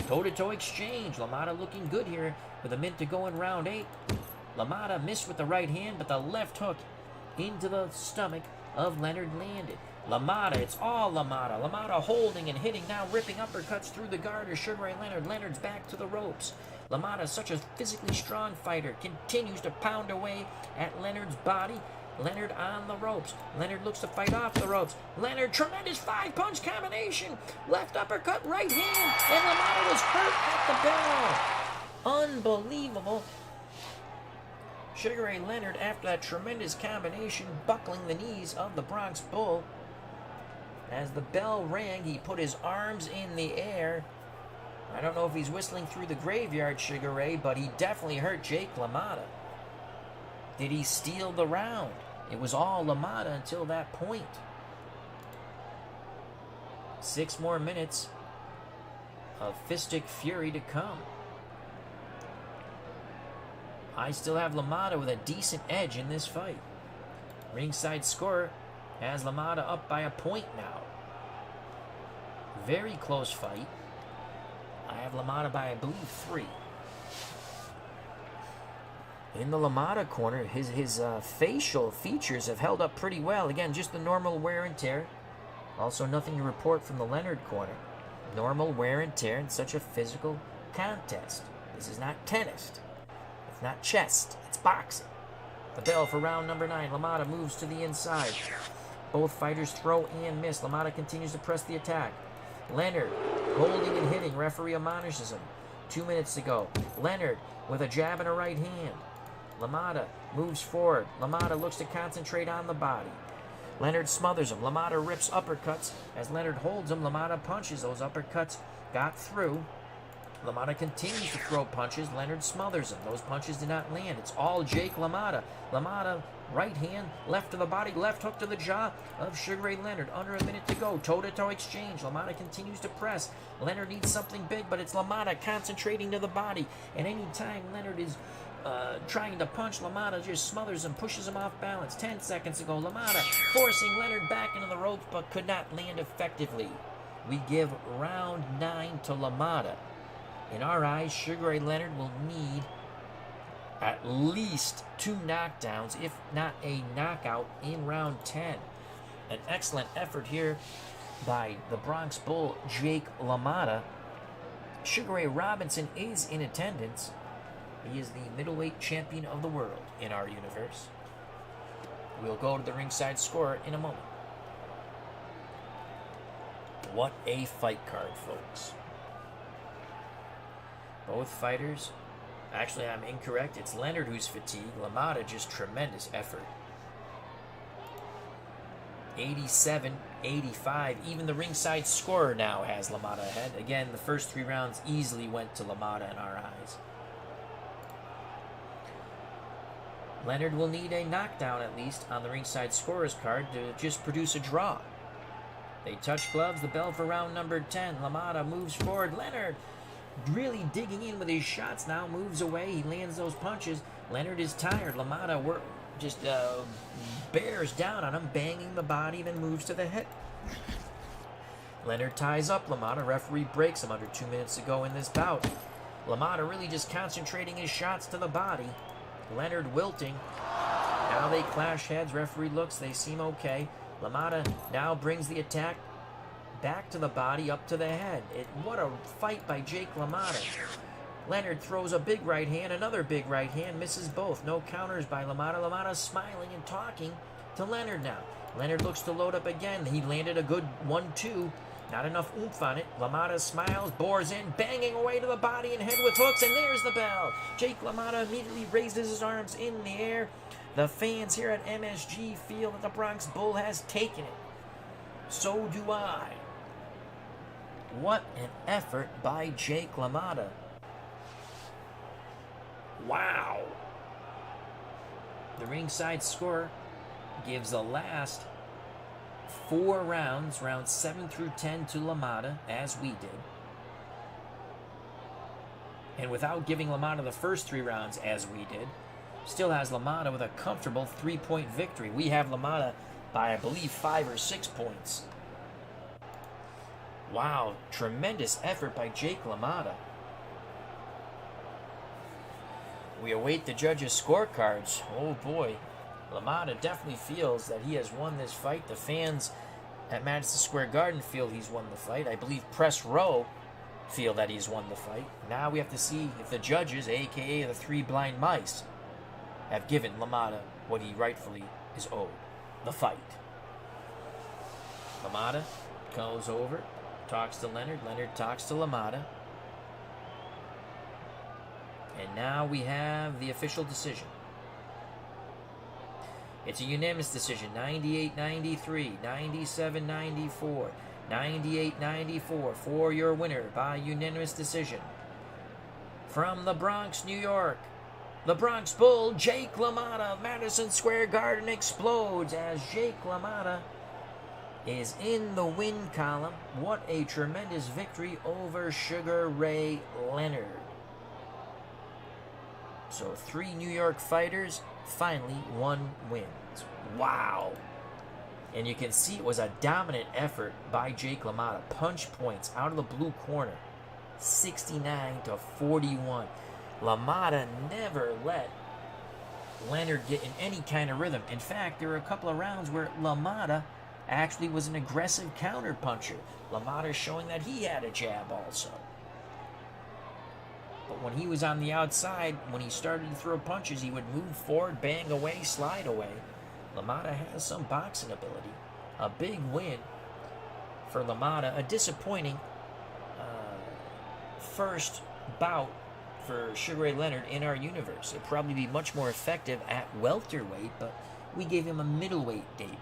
Toe-to-toe exchange. LaMotta looking good here with a minute to go in round 8. LaMotta missed with the right hand, but the left hook into the stomach of Leonard landed. LaMotta, it's all LaMotta. LaMotta holding and hitting, now ripping uppercuts through the guard of Sugar Ray Leonard. Leonard's back to the ropes. LaMotta, such a physically strong fighter, continues to pound away at Leonard's body. Leonard on the ropes. Leonard looks to fight off the ropes. Leonard, tremendous 5-punch combination. Left uppercut, right hand. And LaMotta was hurt at the bell. Unbelievable. Sugar Ray Leonard, after that tremendous combination, buckling the knees of the Bronx Bull. As the bell rang, he put his arms in the air. I don't know if he's whistling through the graveyard, Sugar Ray, but he definitely hurt Jake LaMotta. Did he steal the round? It was all LaMotta until that point. 6 more minutes of fistic fury to come. I still have LaMotta with a decent edge in this fight. Ringside score has LaMotta up by a point now. Very close fight. I have LaMotta by, I believe, 3. In the LaMotta corner, his facial features have held up pretty well. Again, just the normal wear and tear. Also, nothing to report from the Leonard corner. Normal wear and tear in such a physical contest. This is not tennis. It's not chess. It's boxing. The bell for round number 9. LaMotta moves to the inside. Both fighters throw and miss. LaMotta continues to press the attack. Leonard holding and hitting. Referee admonishes him. 2 minutes to go. Leonard with a jab and a right hand. LaMotta moves forward. LaMotta looks to concentrate on the body. Leonard smothers him. LaMotta rips uppercuts. As Leonard holds him, LaMotta punches. Those uppercuts got through. LaMotta continues to throw punches. Leonard smothers him. Those punches did not land. It's all Jake LaMotta. LaMotta, right hand, left to the body, left hook to the jaw of Sugar Ray Leonard. Under a minute to go. Toe-to-toe exchange. LaMotta continues to press. Leonard needs something big, but it's LaMotta concentrating to the body. And any time Leonard is trying to punch, LaMotta just smothers him, pushes him off balance. 10 seconds to go. LaMotta forcing Leonard back into the ropes, but could not land effectively. We give round 9 to LaMotta. In our eyes, Sugar Ray Leonard will need at least 2 knockdowns, if not a knockout, in round 10. An excellent effort here by the Bronx Bull, Jake LaMotta. Sugar Ray Robinson is in attendance. He is the middleweight champion of the world in our universe. We'll go to the ringside score in a moment. What a fight card, folks. Both fighters, actually I'm incorrect, it's Leonard who's fatigued. LaMotta just tremendous effort. 87-85, even the ringside scorer now has LaMotta ahead. Again, the first 3 rounds easily went to LaMotta in our eyes. Leonard will need a knockdown at least on the ringside scorer's card to just produce a draw. They touch gloves, the bell for round number 10. LaMotta moves forward. Leonard really digging in with his shots now, moves away. He lands those punches. Leonard is tired. LaMotta just bears down on him, banging the body, then moves to the head. Leonard ties up LaMotta. Referee breaks him under 2 minutes to go in this bout. LaMotta really just concentrating his shots to the body. Leonard wilting. Now they clash heads. Referee looks. They seem okay. LaMotta now brings the attack back to the body, up to the head. What a fight by Jake LaMotta. Leonard throws a big right hand, another big right hand, misses both. No counters by LaMotta. LaMotta smiling and talking to Leonard now. Leonard looks to load up again. He landed a good 1-2. Not enough oomph on it. LaMotta smiles, bores in, banging away to the body and head with hooks, and there's the bell. Jake LaMotta immediately raises his arms in the air. The fans here at MSG feel that the Bronx Bull has taken it. So do I. What an effort by Jake LaMotta. Wow. The ringside score gives the last 4 rounds, rounds 7 through 10 to LaMotta, as we did. And without giving LaMotta the first 3 rounds, as we did, still has LaMotta with a comfortable 3-point victory. We have LaMotta by, I believe, 5 or 6 points. Wow, tremendous effort by Jake LaMotta. We await the judges' scorecards. Oh boy, LaMotta definitely feels that he has won this fight. The fans at Madison Square Garden feel he's won the fight. I believe Press Row feel that he's won the fight. Now we have to see if the judges, a.k.a. the three blind mice, have given LaMotta what he rightfully is owed, the fight. LaMotta goes over, talks to Leonard. Leonard talks to LaMotta. And now we have the official decision. It's a unanimous decision, 98-93, 97-94, 98-94 for your winner by unanimous decision. From the Bronx, New York, the Bronx Bull, Jake LaMotta. Madison Square Garden explodes as Jake LaMotta is in the win column. What a tremendous victory over Sugar Ray Leonard. So 3 New York fighters, finally 1 wins. Wow. And you can see it was a dominant effort by Jake LaMotta. Punch points out of the blue corner, 69-41. LaMotta never let Leonard get in any kind of rhythm. In fact, there were a couple of rounds where LaMotta actually was an aggressive counter puncher. LaMotta showing that he had a jab also. But when he was on the outside, when he started to throw punches, he would move forward, bang away, slide away. LaMotta has some boxing ability. A big win for LaMotta. A disappointing first bout for Sugar Ray Leonard in our universe. It'd probably be much more effective at welterweight, but we gave him a middleweight debut.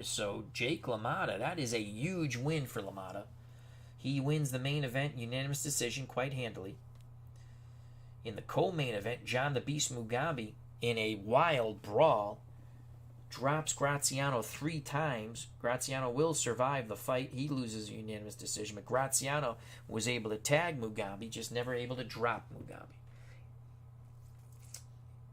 So Jake LaMotta, that is a huge win for LaMotta. He wins the main event, unanimous decision, quite handily. In the co-main event, John the Beast Mugabi, in a wild brawl, drops Graziano 3 times. Graziano will survive the fight. He loses a unanimous decision, but Graziano was able to tag Mugabi, just never able to drop Mugabi.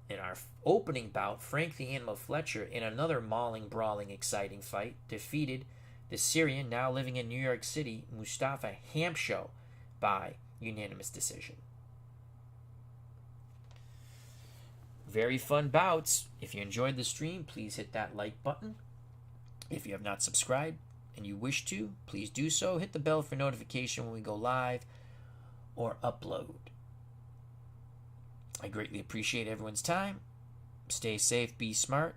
In our opening bout, Frank the Animal Fletcher, in another mauling, brawling, exciting fight, defeated the Syrian, now living in New York City, Mustafa Hamsho, by unanimous decision. Very fun bouts. If you enjoyed the stream, please hit that like button. If you have not subscribed and you wish to, please do so. Hit the bell for notification when we go live or upload. I greatly appreciate everyone's time. Stay safe, be smart.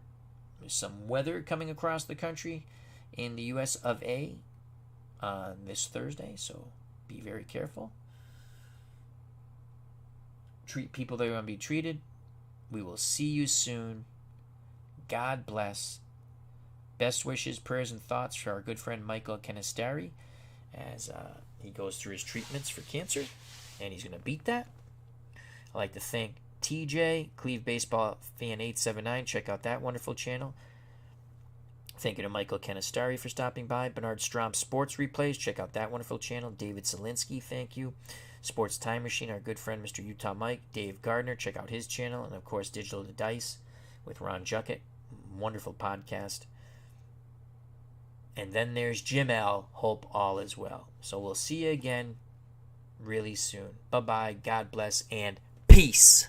There's some weather coming across the country in the US of A on this Thursday, so be very careful. Treat people that you want to be treated. We will see you soon. God bless. Best wishes, prayers, and thoughts for our good friend Michael Canistari as he goes through his treatments for cancer, and he's going to beat that. I'd like to thank TJ, Cleve Baseball Fan 879. Check out that wonderful channel. Thank you to Michael Canistari for stopping by. Bernard Strom Sports Replays. Check out that wonderful channel. David Zielinski, thank you. Sports Time Machine, our good friend Mr. Utah Mike. Dave Gardner, check out his channel. And, of course, Digital to Dice with Ron Juckett. Wonderful podcast. And then there's Jim L. Hope all is well. So we'll see you again really soon. Bye-bye. God bless and peace.